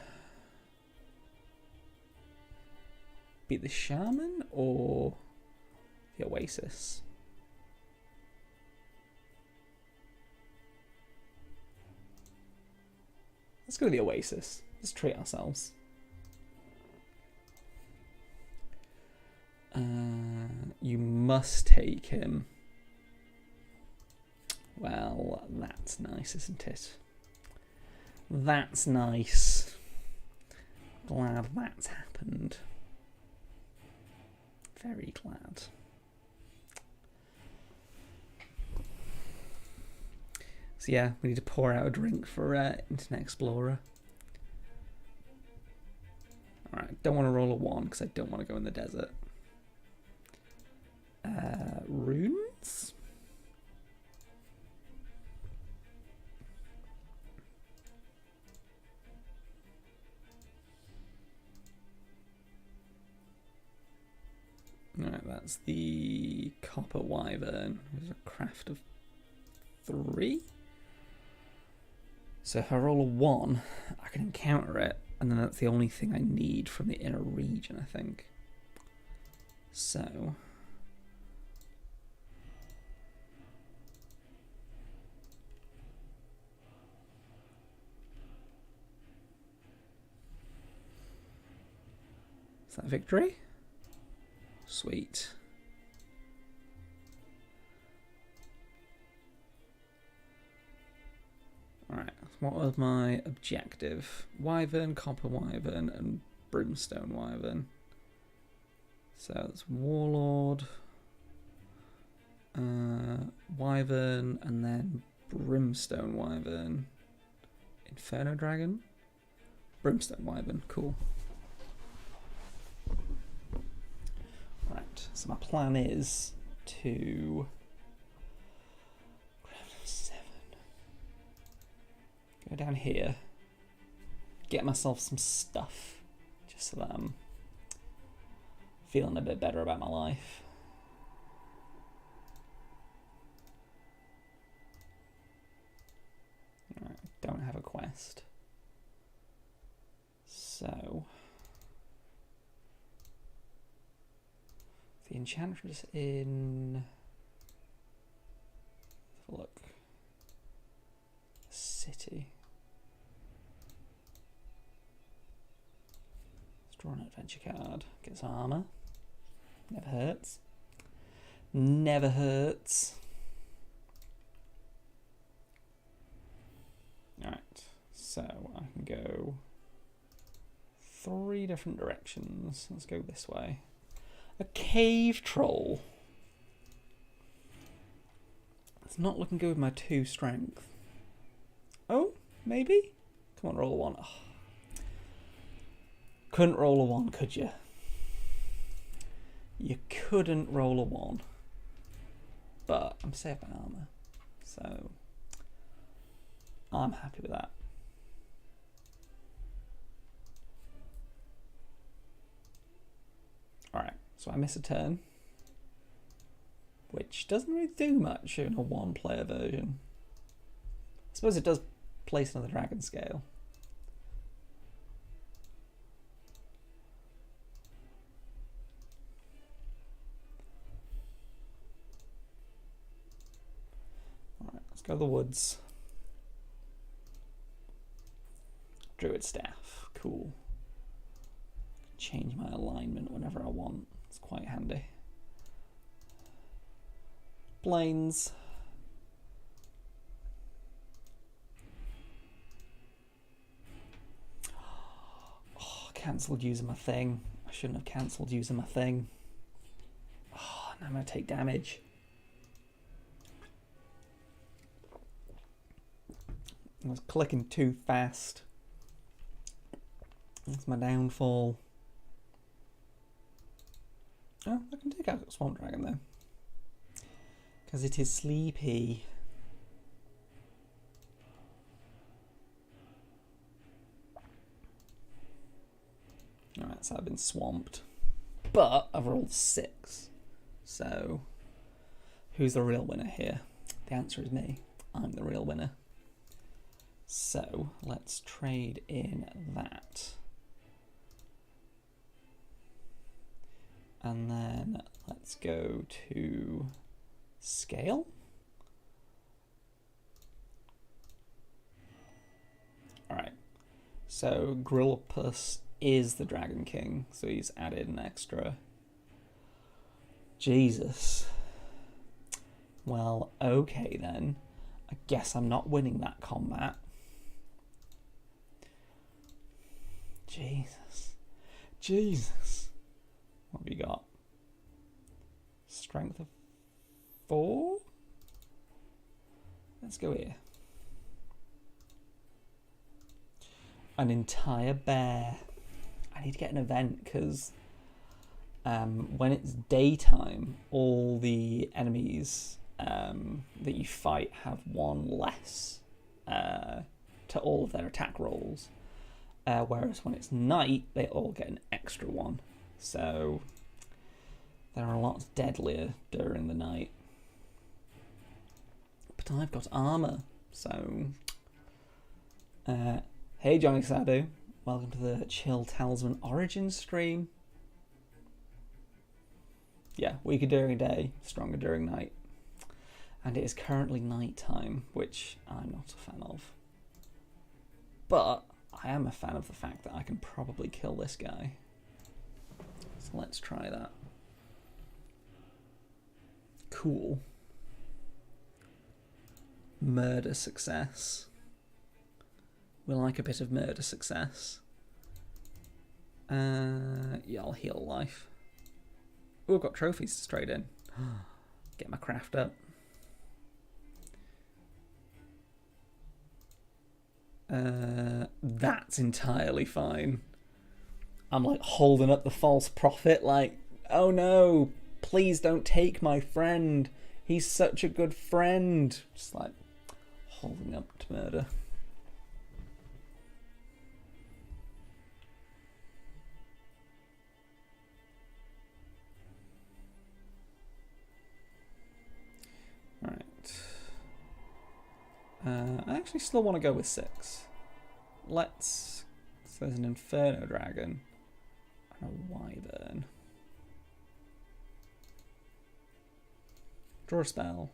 be the shaman or the oasis. Let's go to the Oasis. Let's treat ourselves. You must take him. Well, that's nice, isn't it? That's nice. Glad that's happened. Very glad. So yeah, we need to pour out a drink for Internet Explorer. Alright, don't want to roll a 1 because I don't want to go in the desert. Runes? Alright, that's the Copper Wyvern. There's a craft of 3. So if I roll a 1, I can encounter it, and then that's the only thing I need from the inner region, I think. So... is that victory? Sweet. Alright, what was my objective? Wyvern, Copper Wyvern, and Brimstone Wyvern. So it's Warlord, Wyvern, and then Brimstone Wyvern. Inferno Dragon? Brimstone Wyvern, cool. Right, so my plan is to craft 7. Go down here, get myself some stuff, just so that I'm feeling a bit better about my life. Right, I don't have a quest. So... the Enchantress in... let's have a look. City. Let's draw an adventure card. Get some armour. Never hurts. Never hurts. Alright, so I can go 3 different directions. Let's go this way. A cave troll. It's not looking good with my 2 strength. Oh, maybe? Come on, roll a 1. Oh. Couldn't roll a 1, could you? You couldn't roll a 1. But I'm safe by armour. So I'm happy with that. Alright. So I miss a turn, which doesn't really do much in a 1-player version. I suppose it does place another dragon scale. Alright, let's go to the woods. Druid staff, cool. Change my alignment whenever I want. It's quite handy. Planes. Oh, cancelled using my thing. I shouldn't have cancelled using my thing. Oh, now I'm going to take damage. I was clicking too fast. That's my downfall. Oh, I can take out Swamp Dragon though. Because it is sleepy. Alright, so I've been swamped. But I've rolled 6. So, who's the real winner here? The answer is me. I'm the real winner. So, let's trade in that. And then let's go to scale. All right. So Grillopus is the Dragon King, so he's added an extra. Jesus. Well, okay then. I guess I'm not winning that combat. Jesus. Jesus. What have we got? Strength of 4? Let's go here. An entire bear. I need to get an event because when it's daytime, all the enemies that you fight have one less to all of their attack rolls. Whereas when it's night, they all get an extra one. So they're a lot deadlier during the night. But I've got armor, so... hey Johnny Sadu, welcome to the Chill Talisman Origins stream. Yeah, weaker during day, stronger during night. And it is currently night time, which I'm not a fan of. But I am a fan of the fact that I can probably kill this guy. So let's try that. Cool. Murder success. We like a bit of murder success. Yeah, I'll heal life. Oh, I've got trophies to trade in. Get my craft up. That's entirely fine. I'm like holding up the false prophet like, oh no, please don't take my friend. He's such a good friend. Just like holding up to murder. I actually still want to go with 6. Let's... So there's an Inferno Dragon and a Wyvern. Draw a spell.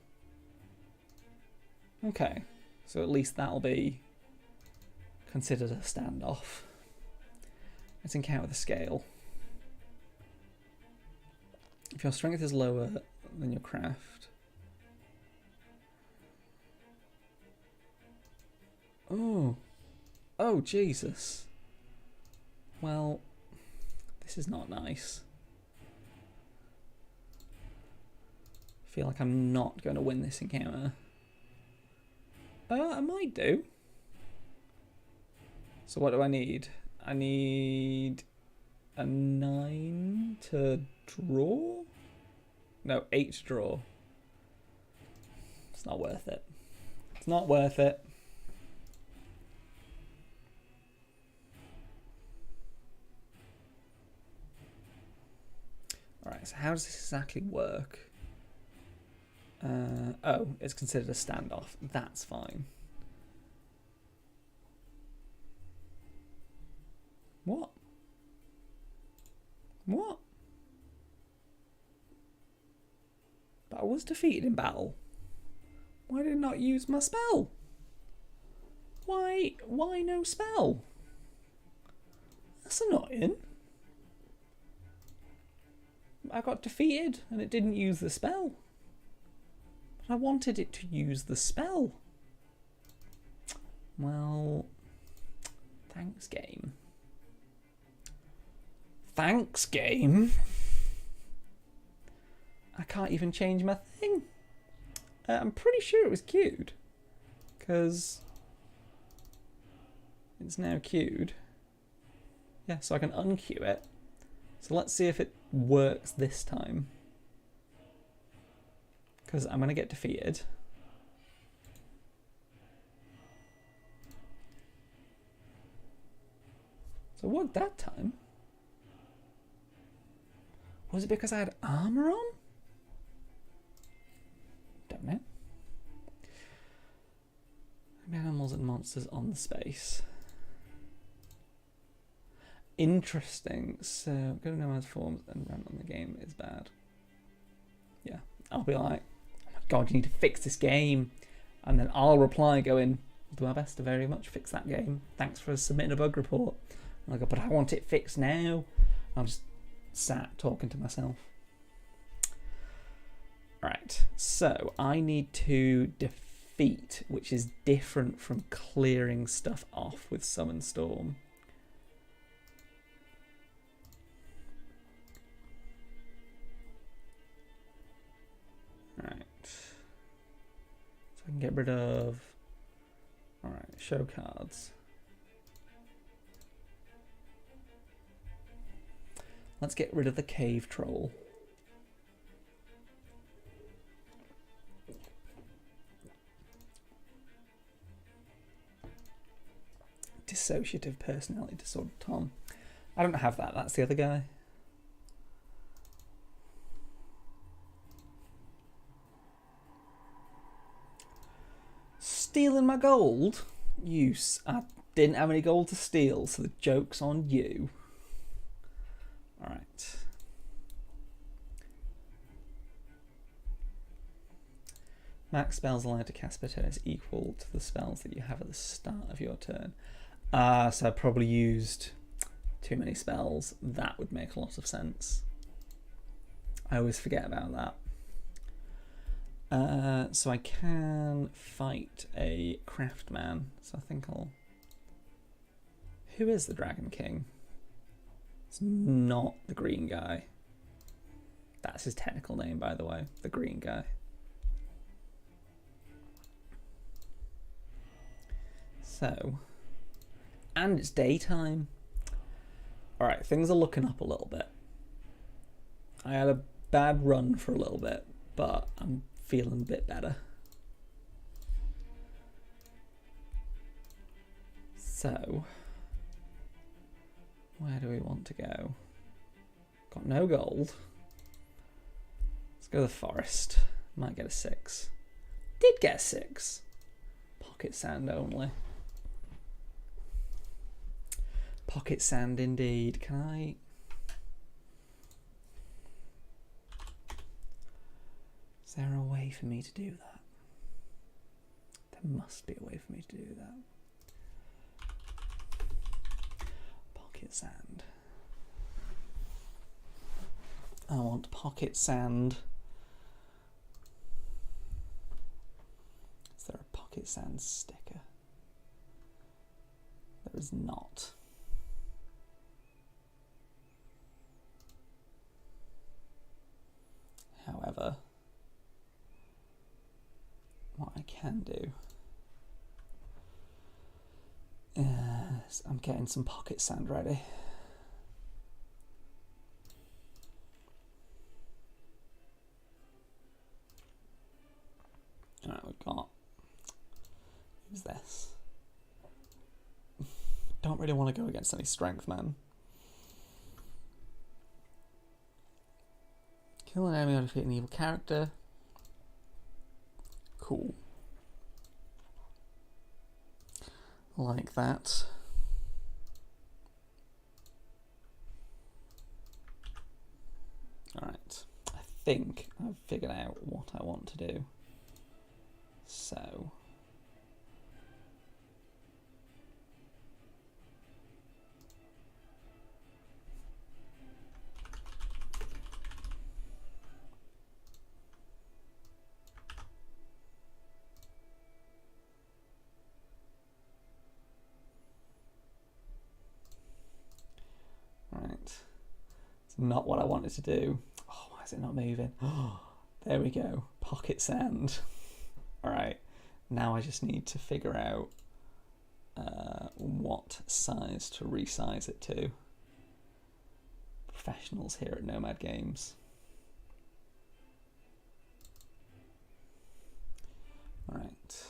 Okay, so at least that'll be considered a standoff. Let's encounter the scale. If your strength is lower than your craft... Oh. Oh, Jesus. Well, this is not nice. I feel like I'm not going to win this encounter. I might do. So what do I need? I need a 9 to draw? No, 8 to draw. It's not worth it. It's not worth it. Alright, so how does this exactly work? Oh, it's considered a standoff. That's fine. What? What? But I was defeated in battle. Why did I not use my spell? Why no spell? That's annoying. I got defeated and it didn't use the spell. But I wanted it to use the spell. Well, thanks, game. Thanks, game. I can't even change my thing. I'm pretty sure it was queued. Because it's now queued. Yeah, so I can unqueue it. So let's see if it works this time. Because I'm going to get defeated. So it worked that time. Was it because I had armor on? Don't know. Animals and monsters on the space. Interesting. So, go to nomad forms and run on the game is bad. Yeah, I'll be like, oh my god, you need to fix this game. And then I'll reply going, do my best to very much fix that game. Thanks for submitting a bug report. And I go, but I want it fixed now. I'm just sat talking to myself. Right, so I need to defeat, which is different from clearing stuff off with Summon Storm. Right, so I can get rid of, all right, show cards. Let's get rid of the cave troll. Dissociative personality disorder, Tom. I don't have that, that's the other guy. Stealing my gold? I didn't have any gold to steal, so the joke's on you. Alright. Max spells allowed to cast per turn is equal to the spells that you have at the start of your turn. So I probably used too many spells. That would make a lot of sense. I always forget about that. So I can fight a Craftman. So I think I'll... Who is the Dragon King? It's not the green guy. That's his technical name, by the way. The green guy. So... And it's daytime. Alright, things are looking up a little bit. I had a bad run for a little bit, but I'm feeling a bit better. So, where do we want to go? Got no gold. Let's go to the forest. Might get a 6. Did get a 6. Pocket sand only. Pocket sand indeed. Can I... Is there a way for me to do that? There must be a way for me to do that. Pocket sand. I want pocket sand. Is there a pocket sand sticker? There is not. However, what I can do is I'm getting some pocket sand ready. Alright, we've got... Who's this? Don't really want to go against any strength, man. Kill an enemy or defeat an evil character. Cool. Like that. Alright. I think I've figured out what I want to do. So... Not what I wanted to do. Oh, why is it not moving? Oh, there we go. Pocket sand. All right. Now I just need to figure out what size to resize it to. Professionals here at Nomad Games. All right.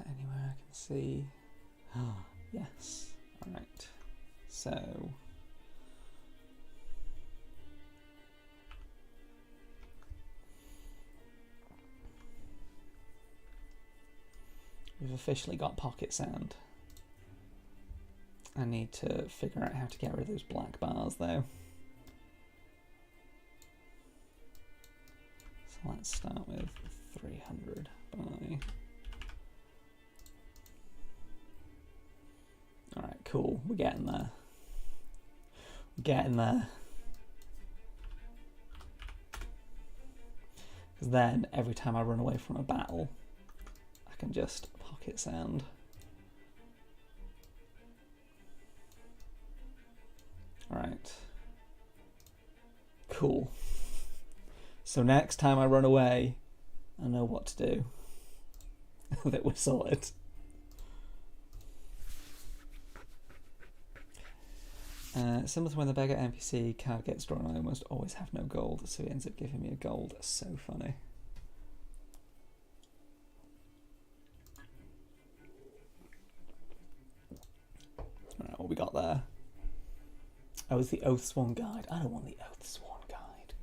Anywhere I can see. Oh, yes. All right. So we've officially got pocket sand. I need to figure out how to get rid of those black bars though. So let's start with 300 by... Alright, cool. We're getting there. We're getting there. Because then, every time I run away from a battle, I can just pocket sand. Alright. Cool. So next time I run away, I know what to do. That we're sorted. Similar to when the beggar NPC card gets drawn, I almost always have no gold, so he ends up giving me a gold. That's so funny. Alright, what we got there? Oh, it's the Oathsworn Guide. I don't want the Oathsworn Guide.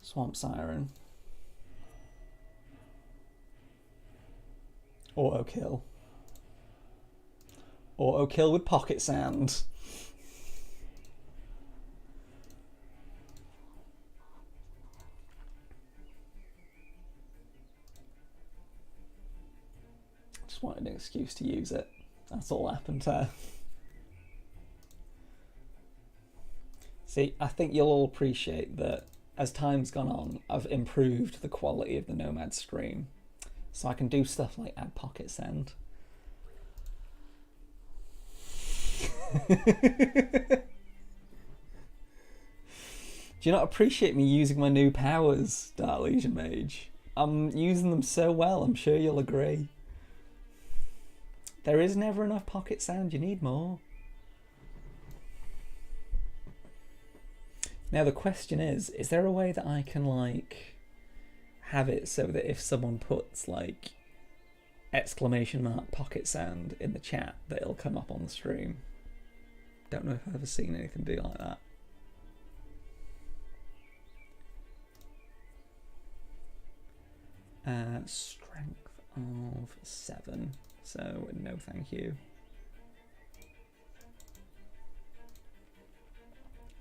Swamp Siren. Auto kill. Auto kill with pocket sand. Just wanted an excuse to use it. That's all that happened there. See, I think you'll all appreciate that as time's gone on, I've improved the quality of the Nomad stream. So I can do stuff like add pocket sand. Do you not appreciate me using my new powers, Dark Legion Mage? I'm using them so well, I'm sure you'll agree. There is never enough pocket sand, you need more. Now the question is there a way that I can like have it so that if someone puts like ! pocket sand in the chat that it'll come up on the stream? Don't know if I've ever seen anything do like that. Strength of 7, so no thank you.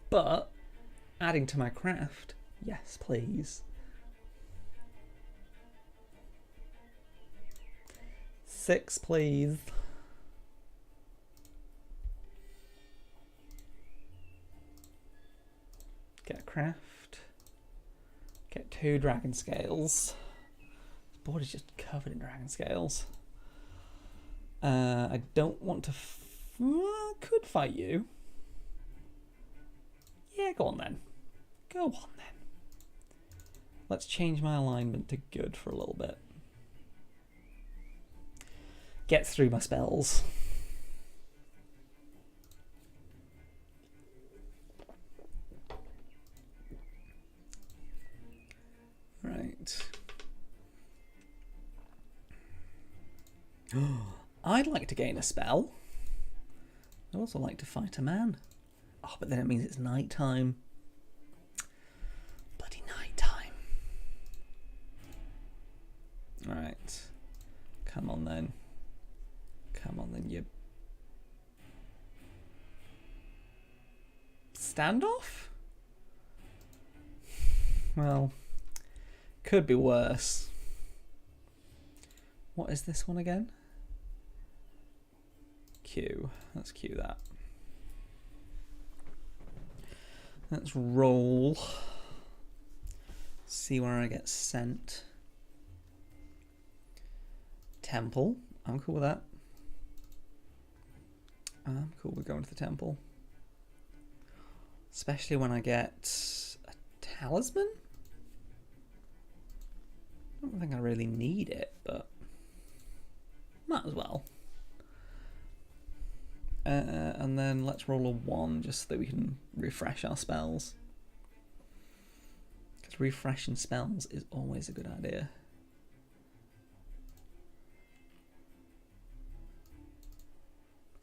But adding to my craft, yes please. 6 please. Get a craft. Get 2 dragon scales. This board is just covered in dragon scales. I don't want to... could fight you. Yeah, go on then. Go on then. Let's change my alignment to good for a little bit. Get through my spells. Right. I'd like to gain a spell. I'd also like to fight a man. Oh, but then it means it's night time. Bloody night time. Right. Come on then. Come on then, you... Standoff? Well, could be worse. What is this one again? Q. Let's Q that. Let's roll. See where I get sent. Temple. I'm cool with that. I'm cool with going to the temple. Especially when I get a talisman? I don't think I really need it, but might as well. And then let's roll a 1 just so that we can refresh our spells. Because refreshing spells is always a good idea.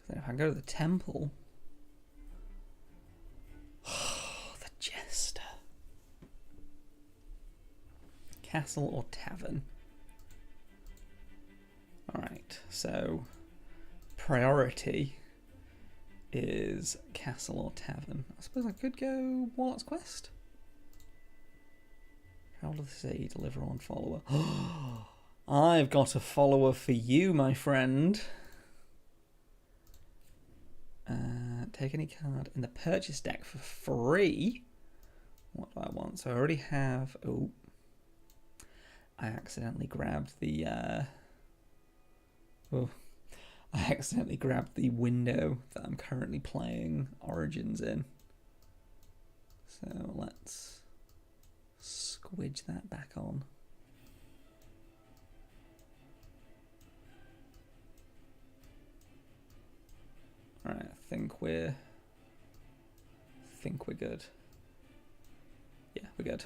Because if I go to the temple... Oh, the Jester. Castle or tavern? Alright, so priority is castle or tavern. I suppose I could go Warlock's Quest. How does it say deliver on follower? I've got a follower for you, my friend. Take any card in the purchase deck for free. What do I want? So I already have... Oh. I accidentally grabbed the... Oh. I accidentally grabbed the window that I'm currently playing Origins in. So let's squidge that back on. Alright, I think we're good. Yeah, we're good.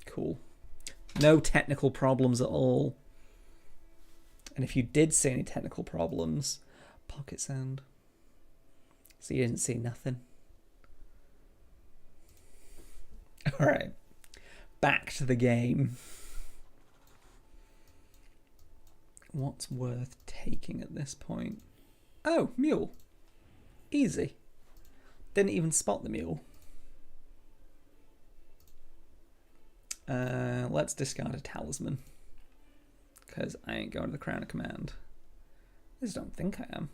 Cool. No technical problems at all. And if you did see any technical problems, pocket sound. So you didn't see nothing. Alright. Back to the game. What's worth taking at this point? Oh, mule. Easy. Didn't even spot the mule. Let's discard a talisman. Because I ain't going to the Crown of Command. I just don't think I am.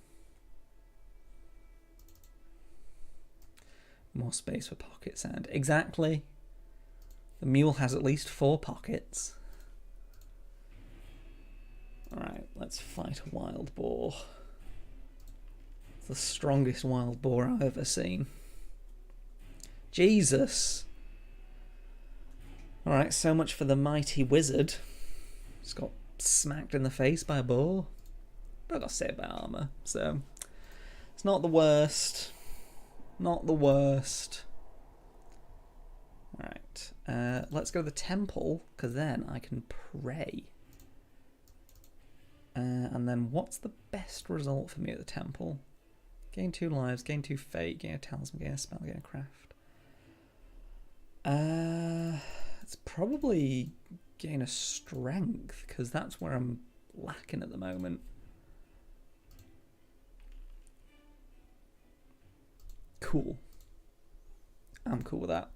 More space for pocket sand. Exactly. The mule has at least 4 pockets. Alright, let's fight a wild boar. It's the strongest wild boar I've ever seen. Jesus! Alright, so much for the mighty wizard. Just got smacked in the face by a boar. But I got saved by armour, so it's not the worst. Not the worst. Alright, let's go to the temple, because then I can pray. And then what's the best result for me at the temple? Gain 2 lives, gain 2 fate, gain a talisman, gain a spell, gain a craft. It's probably gain a strength, because that's where I'm lacking at the moment. Cool. I'm cool with that.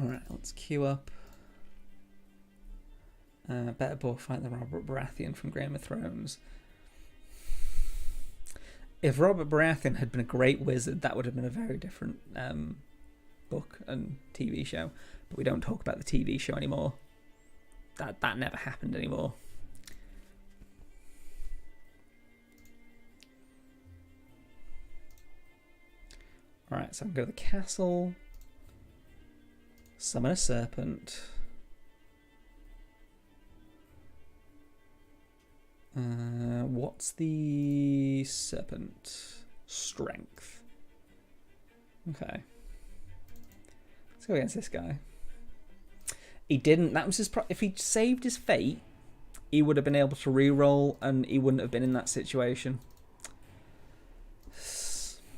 Alright, let's queue up. Better boar fight than Robert Baratheon from Game of Thrones. If Robert Baratheon had been a great wizard, that would have been a very different book and TV show. But we don't talk about the TV show anymore. That never happened anymore. Alright, so I'm going to go to the castle. Summon a serpent. What's the serpent? Strength. Okay. Let's go against this guy. He didn't. That was his. If he saved his fate, he would have been able to re-roll, and he wouldn't have been in that situation.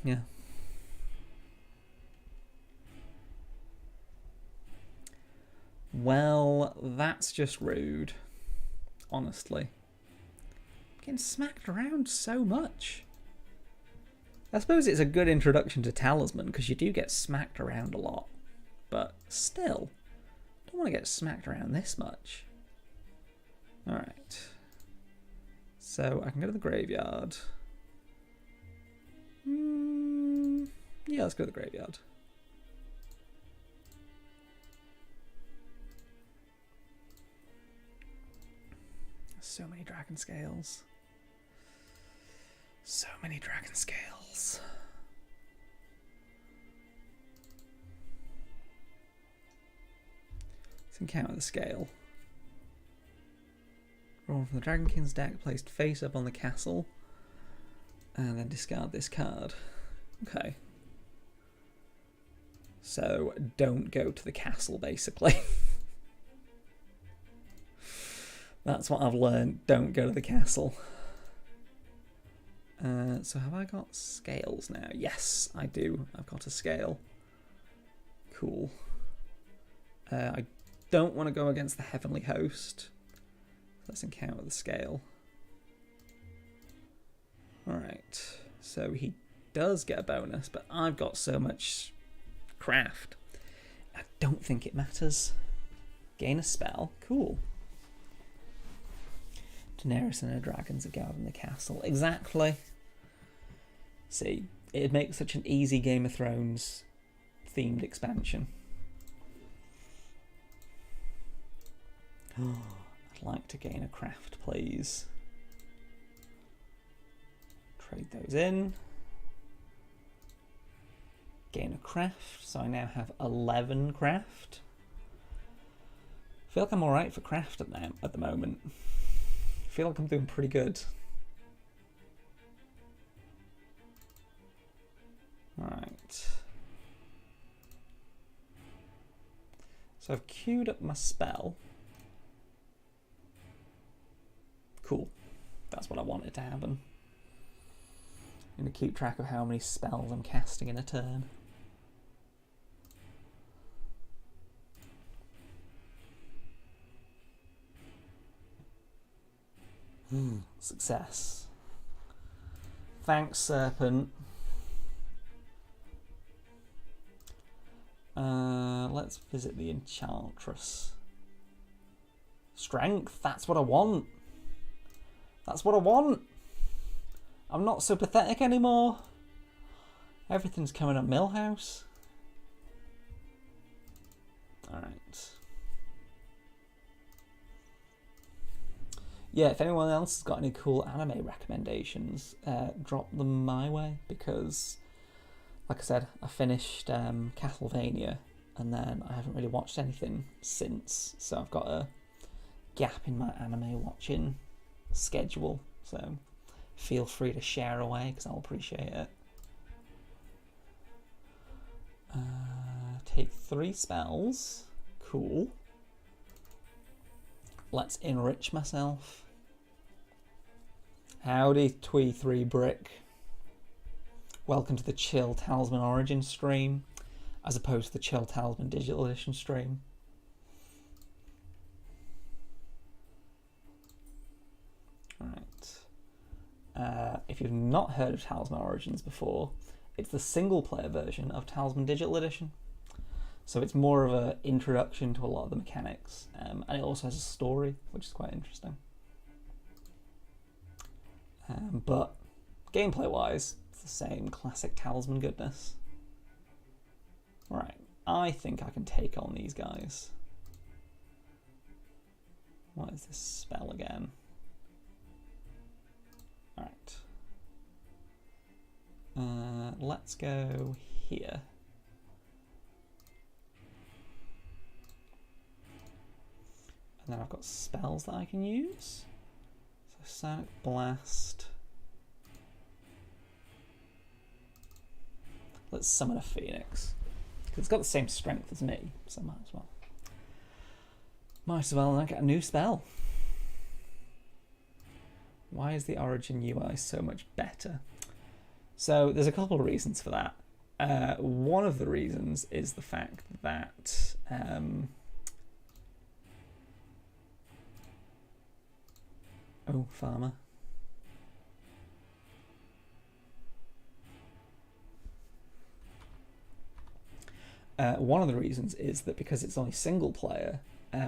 Yeah. Well, that's just rude. Honestly. Getting smacked around so much. I suppose it's a good introduction to Talisman, because you do get smacked around a lot. But still, I don't want to get smacked around this much. Alright. So I can go to the graveyard. Yeah, let's go to the graveyard. So many dragon scales. So many dragon scales. Let's encounter the scale. Roll from the Dragon King's deck, placed face up on the castle. And then discard this card. Okay. So don't go to the castle, basically. That's what I've learned. Don't go to the castle. So have I got scales now? Yes, I do. I've got a scale. Cool. I don't want to go against the Heavenly Host. Let's encounter the scale. Alright. So he does get a bonus, but I've got so much craft. I don't think it matters. Gain a spell. Cool. Daenerys and her dragons are guarding the castle. Exactly. See, it'd make such an easy Game of Thrones themed expansion. Oh, I'd like to gain a craft, please. Trade those in. Gain a craft, so I now have 11 craft. I feel like I'm alright for craft at the moment. I feel like I'm doing pretty good. Right. So I've queued up my spell. Cool. That's what I wanted to happen. I'm going to keep track of how many spells I'm casting in a turn. Success. Thanks, Serpent. Let's visit the Enchantress. Strength, that's what I want. That's what I want. I'm not so pathetic anymore. Everything's coming up Millhouse. Alright. Yeah, if anyone else has got any cool anime recommendations, drop them my way, because, like I said, I finished Castlevania, and then I haven't really watched anything since, so I've got a gap in my anime watching schedule, so feel free to share away, because I'll appreciate it. Take 3 spells. Cool. Let's enrich myself. Howdy, Twee 3 Brick. Welcome to the Chill Talisman Origins stream, as opposed to the Chill Talisman Digital Edition stream. Alright. If you've not heard of Talisman Origins before, it's the single player version of Talisman Digital Edition. So it's more of an introduction to a lot of the mechanics, and it also has a story, which is quite interesting. But gameplay-wise, it's the same classic Talisman goodness. Right, I think I can take on these guys. What is this spell again? Alright. Let's go here. And then I've got spells that I can use. So Sonic Blast. Let's summon a Phoenix. Because it's got the same strength as me, so might as well. Might as well get a new spell. Why is the Origin UI so much better? So there's a couple of reasons for that. One of the reasons is the fact that oh, farmer. One of the reasons is that because it's only single player,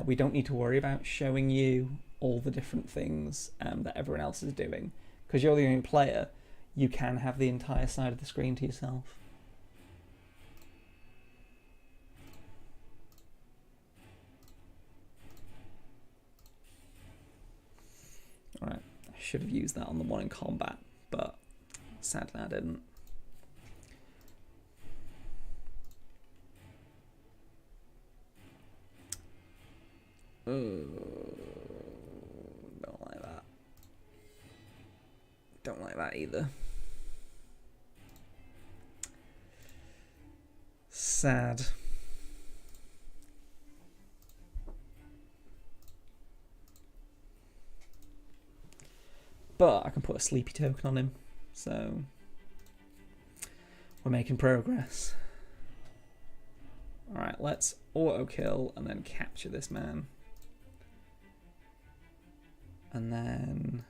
we don't need to worry about showing you all the different things that everyone else is doing. Because you're the only player, you can have the entire side of the screen to yourself. Alright, I should have used that on the one in combat, but sadly I didn't. Don't like that. Don't like that either. Sad. But I can put a sleepy token on him, so we're making progress. Alright, let's auto kill and then capture this man. And then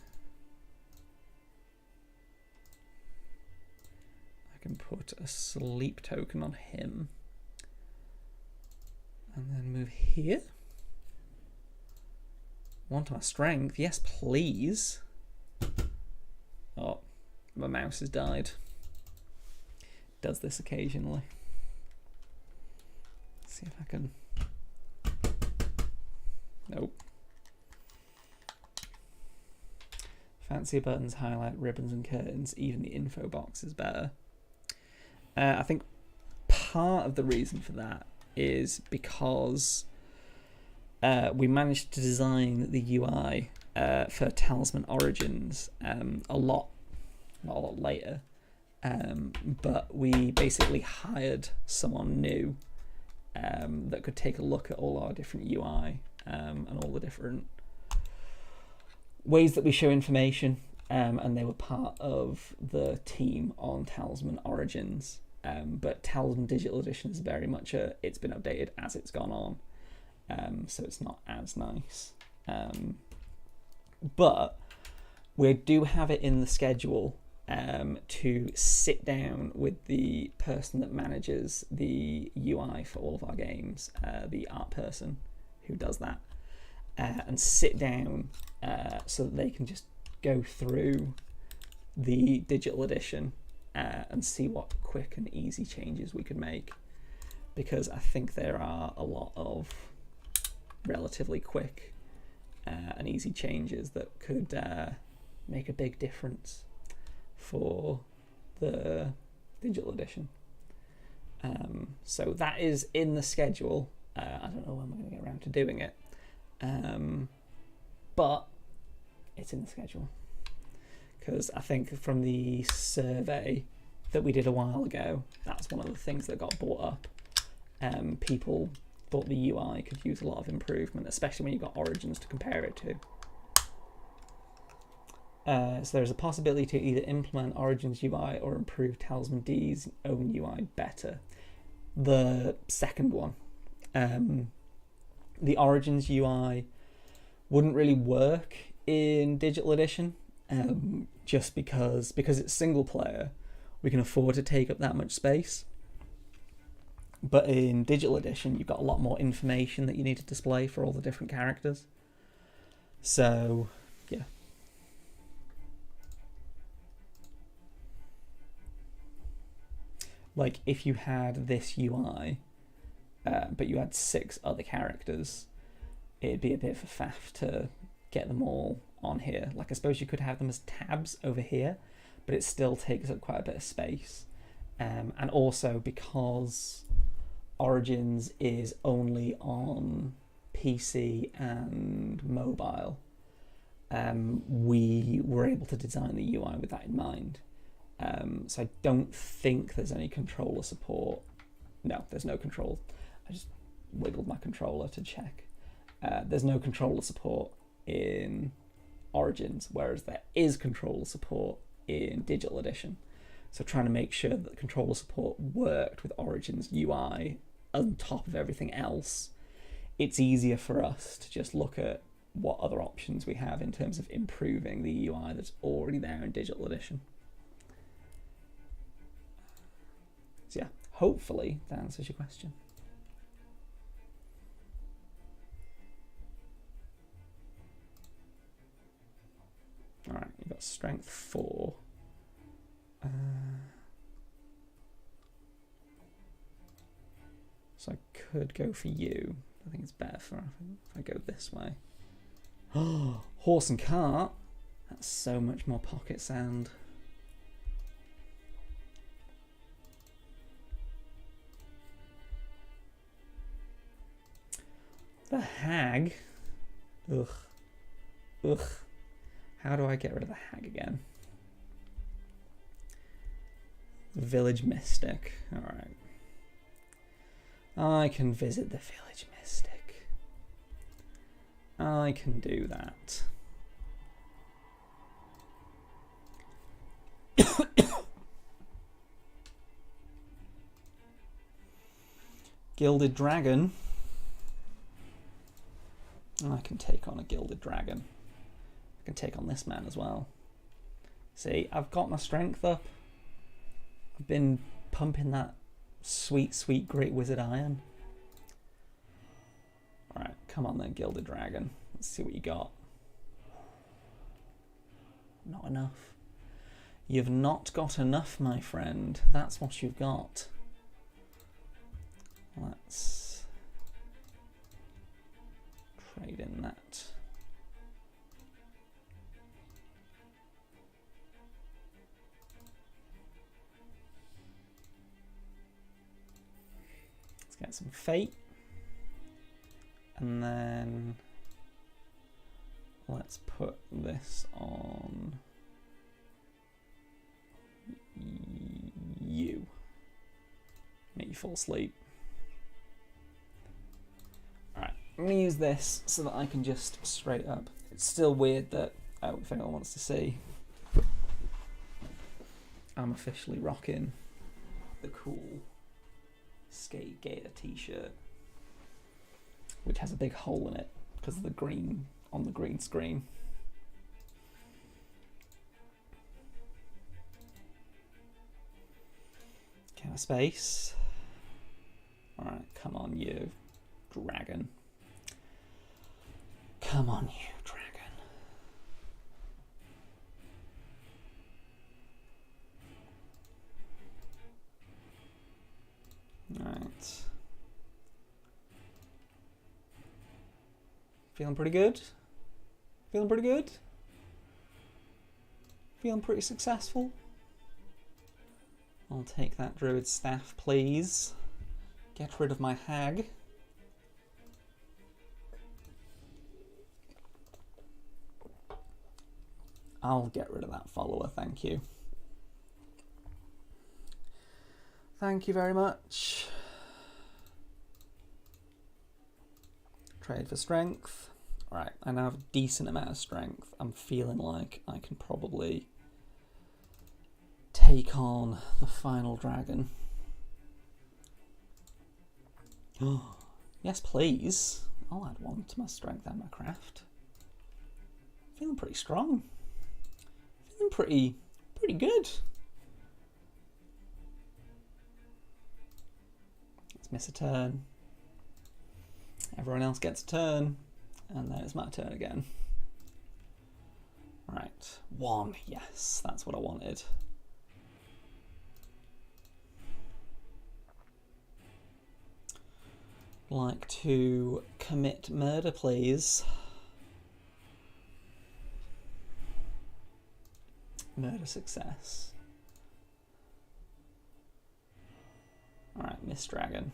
I can put a sleep token on him. And then move here. Want my strength? Yes, please. Oh, my mouse has died. Does this occasionally. Let's see if I can. Nope. Fancier buttons, highlight, ribbons and curtains. Even the info box is better. I think part of the reason for that is because we managed to design the UI for Talisman Origins not a lot later, but we basically hired someone new that could take a look at all our different UI and all the different ways that we show information, and they were part of the team on Talisman Origins. But Talisman Digital Edition is very much it's been updated as it's gone on, so it's not as nice. But we do have it in the schedule to sit down with the person that manages the UI for all of our games, the art person who does that, and sit down so that they can just go through the digital edition and see what quick and easy changes we could make, because I think there are a lot of relatively quick and easy changes that could make a big difference for the digital edition. So that is in the schedule. I don't know when we're going to get around to doing it, but it's in the schedule. Because I think from the survey that we did a while ago, that's one of the things that got brought up. People thought the UI could use a lot of improvement, especially when you've got Origins to compare it to. So there's a possibility to either implement Origins UI or improve Talisman D's own UI better. The second one. The Origins UI wouldn't really work in Digital Edition. Just because it's single player, we can afford to take up that much space. But in Digital Edition, you've got a lot more information that you need to display for all the different characters. So, yeah. Like, if you had this UI, but you had 6 other characters, it'd be a bit of a faff to get them all on here. Like, I suppose you could have them as tabs over here, but it still takes up quite a bit of space. And also because Origins is only on PC and mobile, we were able to design the UI with that in mind. So I don't think there's any controller support. No, there's no control. I just wiggled my controller to check. There's no controller support in Origins, whereas there is controller support in Digital Edition. So trying to make sure that the controller support worked with Origins UI on top of everything else, it's easier for us to just look at what other options we have in terms of improving the UI that's already there in Digital Edition. So yeah, hopefully that answers your question. All right, you've got strength 4. So I could go for you. I think it's better if I go this way. Oh, horse and cart. That's so much more pocket sound. The hag. Ugh. Ugh. How do I get rid of the hag again? Village Mystic. Alright. I can visit the Village Mystic. I can do that. Gilded Dragon. I can take on a Gilded Dragon. I can take on this man as well. See, I've got my strength up. I've been pumping that sweet, sweet Great Wizard Iron. Come on then, Gilded Dragon. Let's see what you got. Not enough. You've not got enough, my friend. That's what you've got. Let's trade in that. Let's get some Fate. And then let's put this on you. Make you fall asleep. Alright, I'm going to use this so that I can just straight up. It's still weird that, if anyone wants to see, I'm officially rocking the cool Skate Gator t-shirt, which has a big hole in it because of the green on the green screen. Count space. Alright, come on you, dragon. Come on you, dragon. Alright. Feeling pretty good? Feeling pretty good? Feeling pretty successful? I'll take that druid staff, please. Get rid of my hag. I'll get rid of that follower, thank you. Thank you very much. Trade for strength. Alright, I now have a decent amount of strength. I'm feeling like I can probably take on the final dragon. Oh, yes please. I'll add 1 to my strength and my craft. Feeling pretty strong. Feeling pretty good. Let's miss a turn. Everyone else gets a turn, and then it's my turn again. Right, 1, yes, that's what I wanted. Like to commit murder, please. Murder success. Alright, Miss Dragon.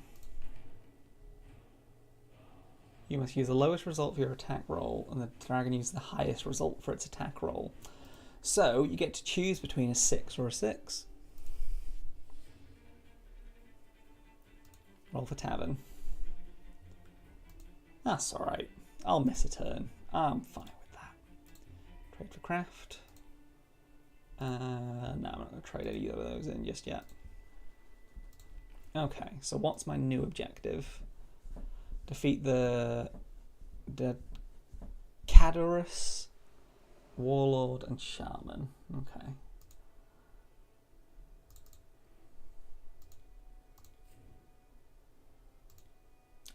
You must use the lowest result for your attack roll, and the dragon uses the highest result for its attack roll. So, you get to choose between a 6 or a 6. Roll for Tavern. That's alright. I'll miss a turn. I'm fine with that. Trade for craft. No, I'm not going to trade either of those in just yet. Okay, so what's my new objective? Defeat the Cadorus, Warlord, and Shaman. Okay.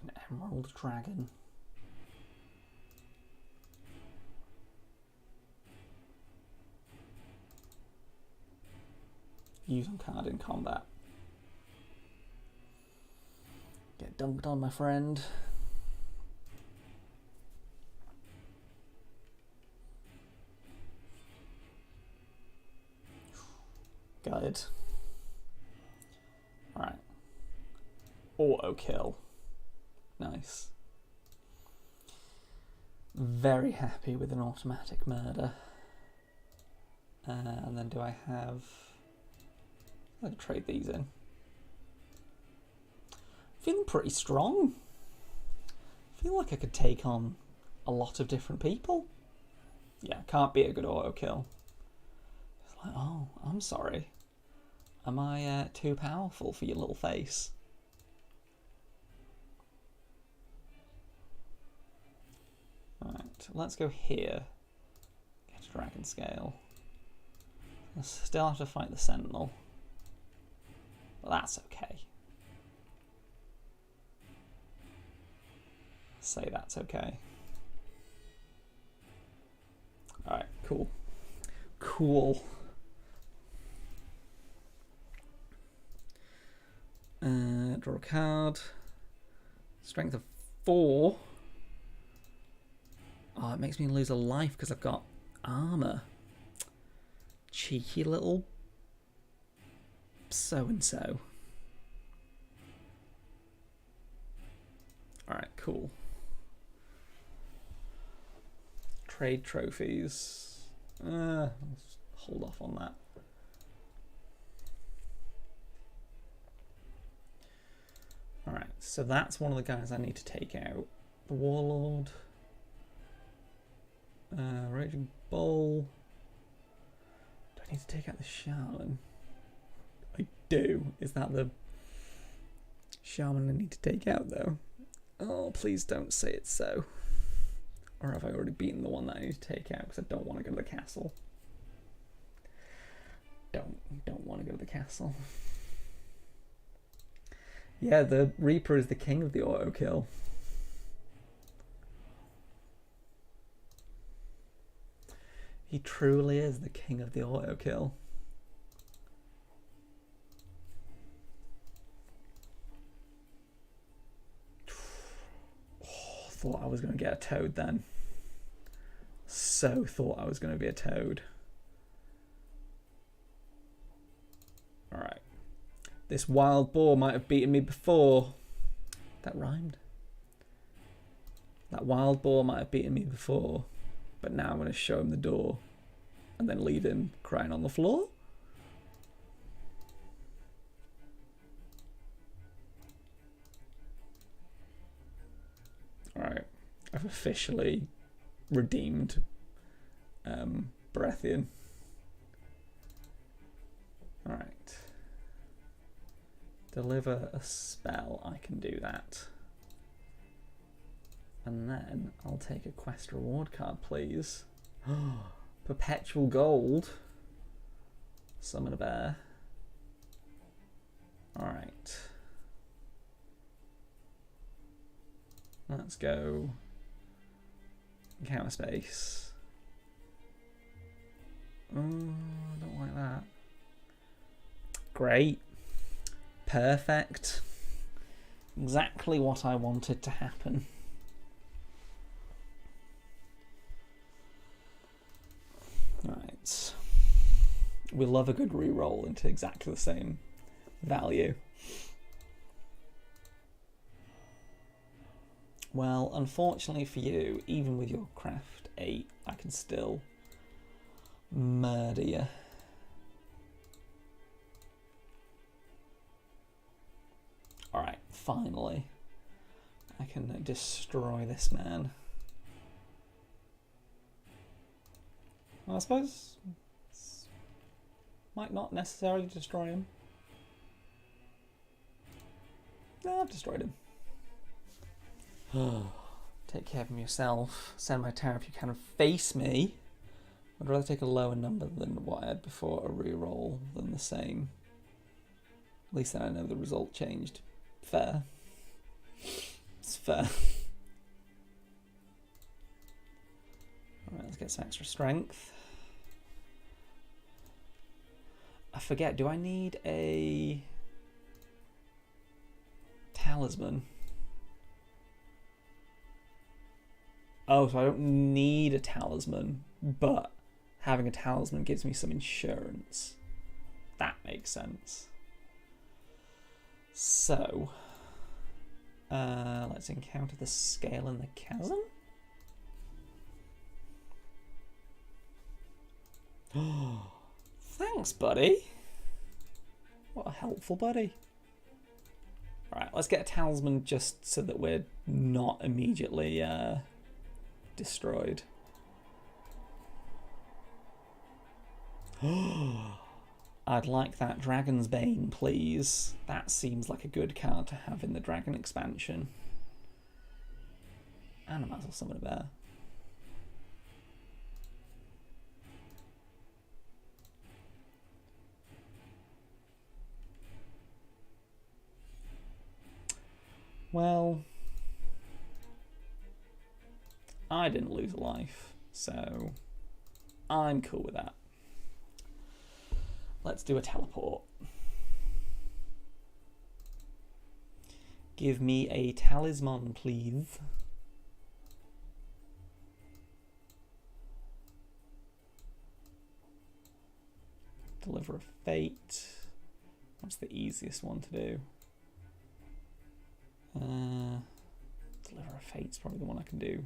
An Emerald Dragon. Use on card in combat. Get dunked on, my friend. Good. Alright. Auto kill. Nice. Very happy with an automatic murder. And then do I have... I'll trade these in. Feeling pretty strong. Feel like I could take on a lot of different people. Yeah, can't be a good auto kill. It's like, oh, I'm sorry. Am I too powerful for your little face? Right, let's go here. Get a dragon scale. I still have to fight the Sentinel. But that's okay. say that's okay. Alright, cool. Cool. Draw a card. Strength of 4. Oh, it makes me lose a life because I've got armor. Cheeky little so-and-so. Alright, cool. Trade trophies. Let's hold off on that. Alright, so that's one of the guys I need to take out. The Warlord. Raging Bull. Do I need to take out the Shaman? I do. Is that the Shaman I need to take out, though? Oh, please don't say it's so. Or have I already beaten the one that I need to take out because I don't want to go to the castle? Don't want to go to the castle. Yeah, the Reaper is the king of the auto kill. He truly is the king of the auto kill. Oh, thought I was going to get a toad then. So thought I was going to be a toad. Alright. This wild boar might have beaten me before. That rhymed. That wild boar might have beaten me before. But now I'm going to show him the door. And then leave him crying on the floor. Alright. I've officially redeemed Baratheon. Alright. Deliver a spell. I can do that. And then I'll take a quest reward card, please. Perpetual gold. Summon a bear. Alright. Let's go. Counter space. Oh, I don't like that. Great. Perfect. Exactly what I wanted to happen. Right. We love a good reroll into exactly the same value. Well, unfortunately for you, even with your craft 8, I can still murder you. Alright, finally. I can destroy this man. Well, I suppose might not necessarily destroy him. No, I've destroyed him. Take care of him yourself. Send my tower if you can face me. I'd rather take a lower number than what I had before, a reroll, than the same. At least then I know the result changed. Fair. It's fair. Alright, let's get some extra strength. I forget, do I need a talisman? Oh, so I don't need a talisman, but having a talisman gives me some insurance. That makes sense. So, let's encounter the scale in the chasm. Oh, thanks, buddy. What a helpful buddy. Alright, let's get a talisman just so that we're not immediately destroyed. I'd like that Dragon's Bane, please. That seems like a good card to have in the Dragon expansion. And I might as well summon a bear. Well, I didn't lose a life, so I'm cool with that. Let's do a teleport. Give me a talisman, please. Deliver a fate. What's the easiest one to do? Deliver a fate's probably the one I can do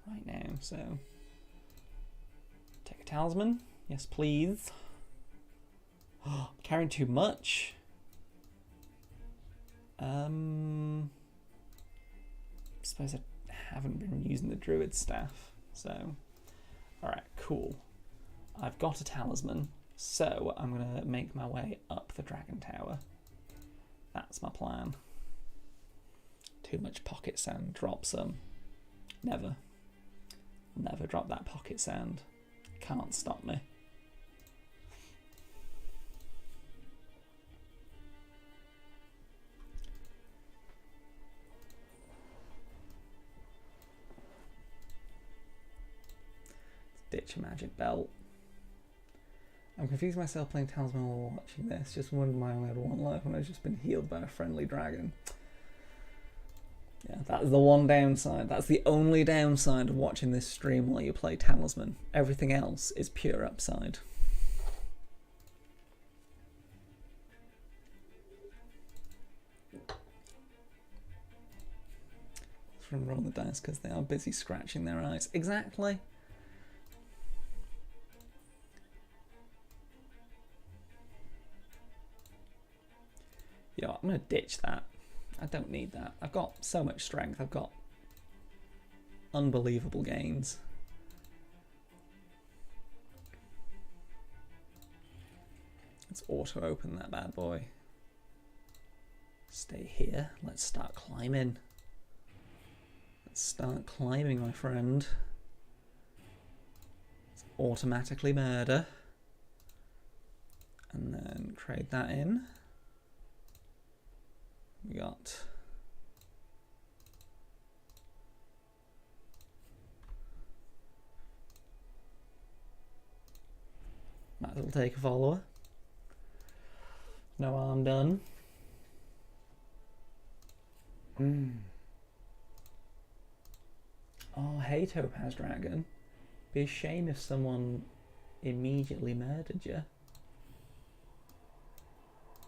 right now, so take a talisman. Yes, please. Oh, I'm carrying too much. I suppose I haven't been using the druid staff, so alright, cool. I've got a talisman, so I'm gonna make my way up the dragon tower. That's my plan. Too much pocket sand, drop some. Never. Never drop that pocket sand. Can't stop me. Ditch a magic belt. I'm confusing myself playing Talisman while watching this. Just wondered why I only had one life when I've just been healed by a friendly dragon. Yeah, that's the one downside. That's the only downside of watching this stream while you play Talisman. Everything else is pure upside. From roll the dice because they are busy scratching their eyes. Exactly. Yeah, I'm going to ditch that. I don't need that. I've got so much strength. I've got unbelievable gains. Let's auto-open that bad boy. Stay here. Let's start climbing. Let's start climbing, my friend. Let's automatically murder. And then trade that in. We got might as well take a follower. No harm done. Oh, hey Topaz Dragon. Be a shame if someone immediately murdered you.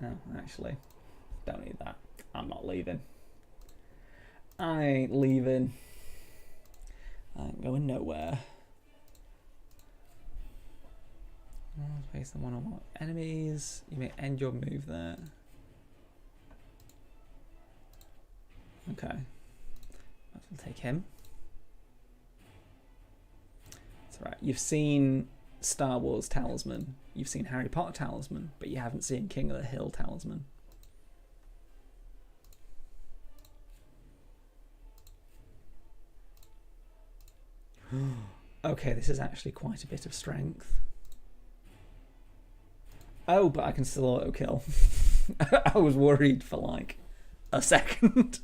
No, actually, don't need that. I'm not leaving. I ain't leaving. I ain't going nowhere. Face the one-on-one enemies. You may end your move there. Okay. Might as well take him. It's alright. You've seen Star Wars Talisman. You've seen Harry Potter Talisman, but you haven't seen King of the Hill Talisman. Okay, this is actually quite a bit of strength. Oh, but I can still auto kill. I was worried for like a second.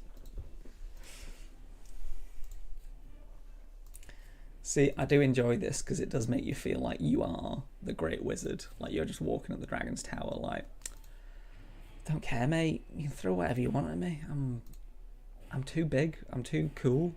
See, I do enjoy this because it does make you feel like you are the great wizard. Like you're just walking at the dragon's tower like, don't care, mate. You can throw whatever you want at me. I'm too big. I'm too cool.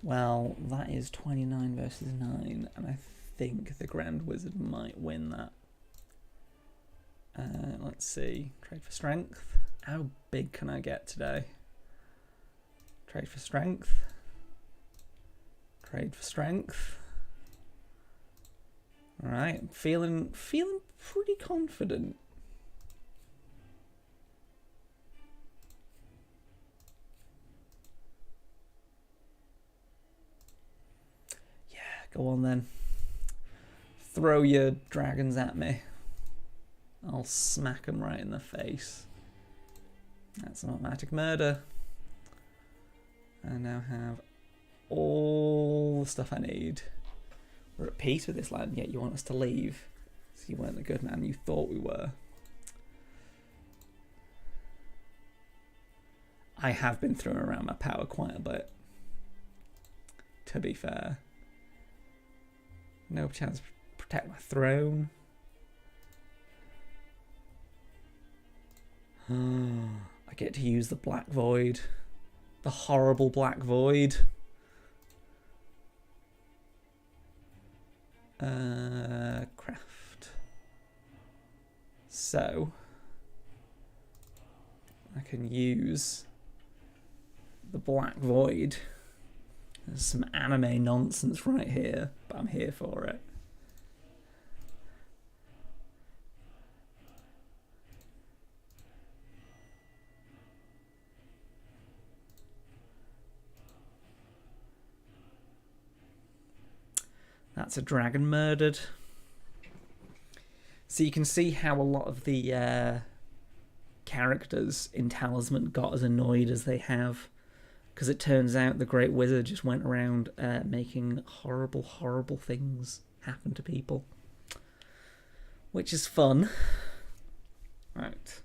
Well, that is 29 versus 9, and I think the Grand Wizard might win that. Let's see. Trade for strength. How big can I get today? Trade for strength. Trade for strength. Alright, I'm feeling pretty confident. Go on then. Throw your dragons at me. I'll smack them right in the face. That's an automatic murder. I now have all the stuff I need. We're at peace with this land, yet you want us to leave. So you weren't the good man you thought we were. I have been throwing around my power quite a bit, to be fair. No chance to protect my throne. I get to use the Black Void. The horrible Black Void. Craft. So I can use the Black Void. There's some anime nonsense right here, but I'm here for it. That's a dragon murdered. So you can see how a lot of the characters in Talisman got as annoyed as they have, because it turns out the Great Wizard just went around making horrible, horrible things happen to people, which is fun. Right.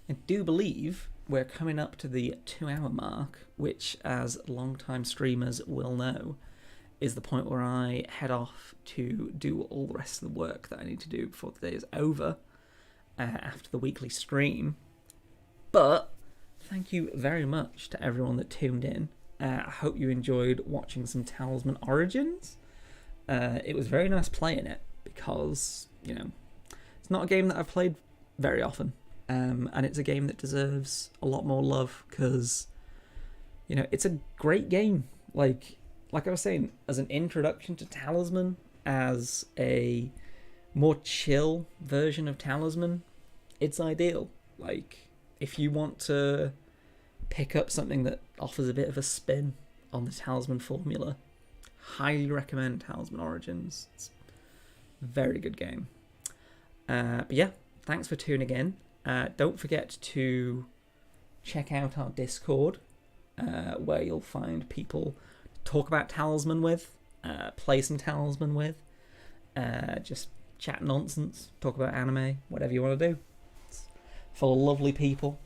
I do believe we're coming up to the 2-hour mark, which, as long-time streamers will know, is the point where I head off to do all the rest of the work that I need to do before the day is over, after the weekly stream. But thank you very much to everyone that tuned in. I hope you enjoyed watching some Talisman Origins. It was very nice playing it, because, you know, it's not a game that I've played very often, and it's a game that deserves a lot more love, because, you know, it's a great game. Like I was saying, as an introduction to Talisman, as a more chill version of Talisman, it's ideal. Like, if you want to pick up something that offers a bit of a spin on the Talisman formula, highly recommend Talisman Origins. It's a very good game. But yeah, thanks for tuning in. Don't forget to check out our Discord, where you'll find people talk about Talisman with, play some Talisman with, just chat nonsense, talk about anime, whatever you want to do. It's full of lovely people,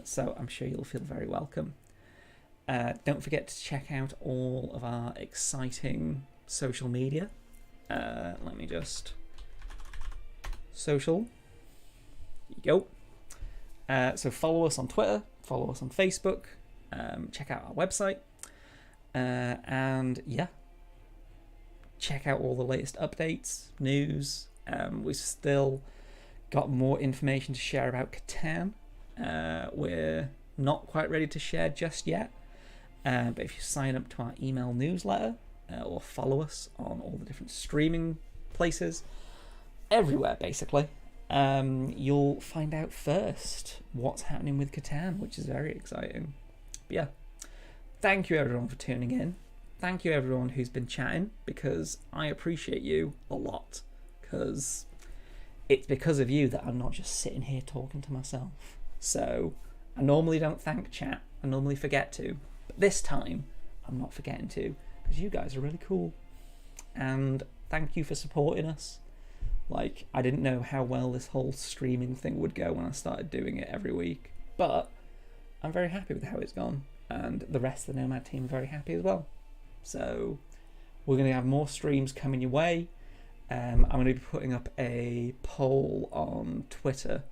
so I'm sure you'll feel very welcome. Don't forget to check out all of our exciting social media. Let me just... Social. There you go. So follow us on Twitter, follow us on Facebook, check out our website. And yeah, check out all the latest updates, news. We've still got more information to share about Catan. We're not quite ready to share just yet, but if you sign up to our email newsletter or follow us on all the different streaming places, everywhere basically, you'll find out first what's happening with Catan, which is very exciting. But yeah, thank you everyone for tuning in. Thank you everyone who's been chatting, because I appreciate you a lot, because it's because of you that I'm not just sitting here talking to myself. So I normally don't thank chat, I normally forget to, but this time I'm not forgetting to, because you guys are really cool. And thank you for supporting us. Like, I didn't know how well this whole streaming thing would go when I started doing it every week, but I'm very happy with how it's gone, and the rest of the Nomad team are very happy as well. So we're going to have more streams coming your way. I'm going to be putting up a poll on Twitter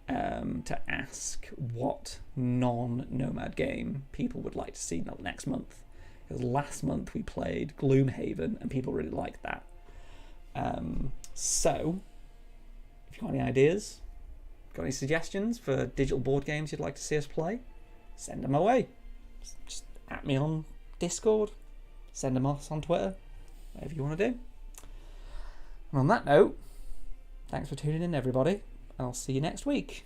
to ask what non-Nomad game people would like to see next month. Because last month we played Gloomhaven and people really liked that. So if you've got any ideas, got any suggestions for digital board games you'd like to see us play, send them away. Just at me on Discord, send them us on Twitter, whatever you want to do. And on that note, thanks for tuning in everybody. I'll see you next week.